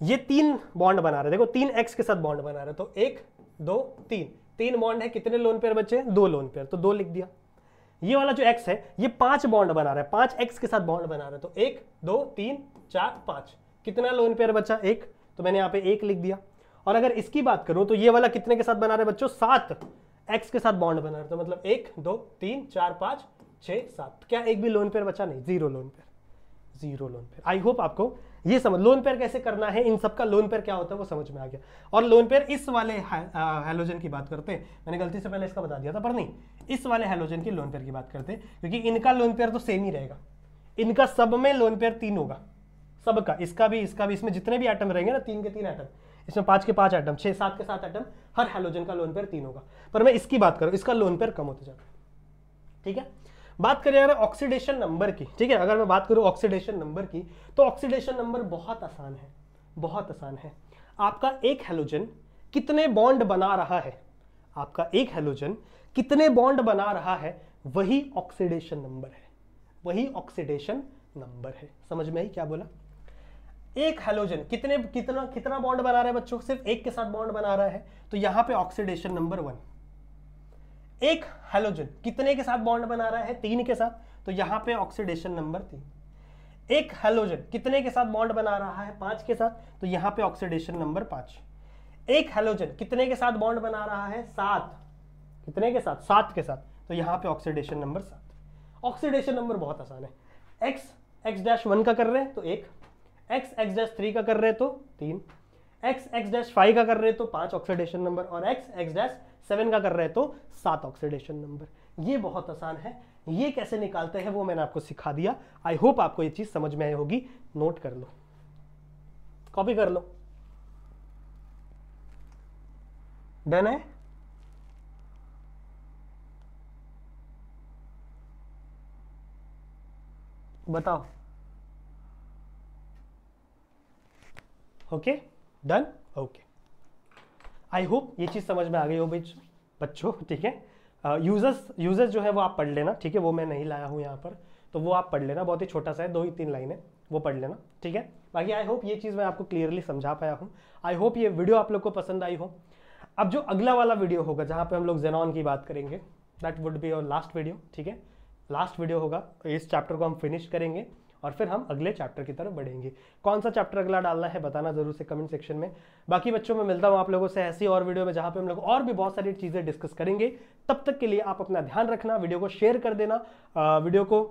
Speaker 1: ये 3 बॉन्ड बना रहा है, देखो 3 x के साथ बॉन्ड बना रहा है, तो 1 2 3, 3 बॉन्ड है, कितने लोन पेयर बचे, 2 लोन पेयर, तो 2 लिख दिया। ये वाला जो x है, ये 5 बॉन्ड बना रहा है, 5 x के साथ बॉन्ड बना रहा है, तो 1 2 3 4 5, कितना लोन पेयर बचा, 1, तो मैंने यहाँ पे 1 लिख दिया। और अगर इसकी बात करूं तो ये वाला कितने के साथ बना रहा है बच्चों, 7 x के साथ बॉन्ड बना रहा है, तो मतलब 1 2 3 4 5 6 7, क्या एक भी लोन पेयर बचा, नहीं, 0 lone pair, 0 lone pair. I hope आपको ये समझ, लोन पेयर कैसे करना है, इन सब का लोन पेयर क्या होता है वो समझ में आ गया। और लोन पेयर इस वाले हैलोजन की बात करते हैं, मैंने गलती से पहले इसका बता दिया था, पर नहीं, इस वाले हैलोजन की लोन पेयर की बात करते हैं, क्योंकि इनका लोन पेयर तो सेम ही रहेगा, इनका सब में लोन पेयर 3 होगा, सबका, इसका भी, इसमें जितने भी एटम रहेंगे ना, 3 के 3 एटम, इसमें 5 के 5 एटम, 6 7 के 7 एटम, हर हैलोजन का लोन पेयर 3 होगा। पर मैं इसकी बात करूं, इसका लोन पेयर कम होते जाता है, ठीक है। बात करें अगर ऑक्सीडेशन नंबर की, ठीक है, अगर मैं बात करूं ऑक्सीडेशन नंबर की, तो ऑक्सीडेशन नंबर बहुत आसान है, बहुत आसान है। आपका एक हैलोजन कितने बॉन्ड बना रहा है, आपका एक हैलोजन कितने बॉन्ड बना रहा है, वही ऑक्सीडेशन नंबर है, वही ऑक्सीडेशन नंबर है। समझ में आई क्या बोला, एक हैलोजन कितना बॉन्ड बना रहा है बच्चों, सिर्फ एक के साथ बॉन्ड बना रहा है, तो यहां पे ऑक्सीडेशन नंबर 1। एक हैलोजन कितने के साथ बॉन्ड बना रहा है, 3 के साथ, तो यहां पे ऑक्सीडेशन नंबर 3। एक हैलोजन कितने के साथ बॉन्ड बना रहा है? 5 के साथ, तो यहां पे ऑक्सीडेशन नंबर 5। एक हैलोजन कितने के साथ बॉन्ड बना रहा है? 7। कितने के साथ? 7 के साथ, तो यहां पे ऑक्सीडेशन नंबर 7। ऑक्सीडेशन नंबर बहुत आसान है। x1 का कर रहे हैं तो 1, x3 का कर रहे हैं तो 3, x5 का कर रहे हैं तो 5 ऑक्सीडेशन नंबर, और x7 का कर रहे हैं तो 7 ऑक्सीडेशन नंबर। ये बहुत आसान है। ये कैसे निकालते हैं वो मैंने आपको सिखा दिया। आई होप आपको ये चीज समझ में आई होगी। नोट कर लो, कॉपी कर लो। डन है? बताओ। Okay, done, okay. I hope ये चीज समझ में आ गई हो बच्चों, ठीक है। यूजर्स जो है वो आप पढ़ लेना, ठीक है। वो मैं नहीं लाया हूँ यहाँ पर, तो वो आप पढ़ लेना, बहुत ही छोटा सा है, 2 ही 3 लाइन है, वो पढ़ लेना, ठीक है। बाकी आई होप ये चीज़ मैं आपको क्लियरली समझा पाया हूँ। आई होप ये वीडियो आप लोग को पसंद आई हो। अब जो अगला वाला वीडियो होगा जहाँ पे हम लोग ज़ेनॉन की बात करेंगे, that would be your last video, ठीक है। लास्ट वीडियो होगा, इस चैप्टर को हम फिनिश करेंगे और फिर हम अगले चैप्टर की तरफ बढ़ेंगे। कौन सा चैप्टर अगला डालना है बताना जरूर से कमेंट सेक्शन में। बाकी बच्चों, मैं मिलता हूँ आप लोगों से ऐसी और वीडियो में जहाँ पे हम लोग और भी बहुत सारी चीज़ें डिस्कस करेंगे। तब तक के लिए आप अपना ध्यान रखना, वीडियो को शेयर कर देना, वीडियो को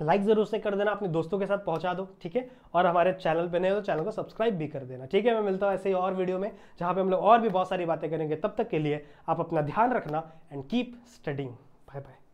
Speaker 1: लाइक जरूर से कर देना, अपने दोस्तों के साथ पहुंचा दो, ठीक है। और हमारे चैनल पे नए हो तो चैनल को सब्सक्राइब भी कर देना, ठीक है। मैं मिलता हूँ ऐसे ही और वीडियो में जहाँ पे हम लोग और भी बहुत सारी बातें करेंगे। तब तक के लिए आप अपना ध्यान रखना and keep studying. Bye bye.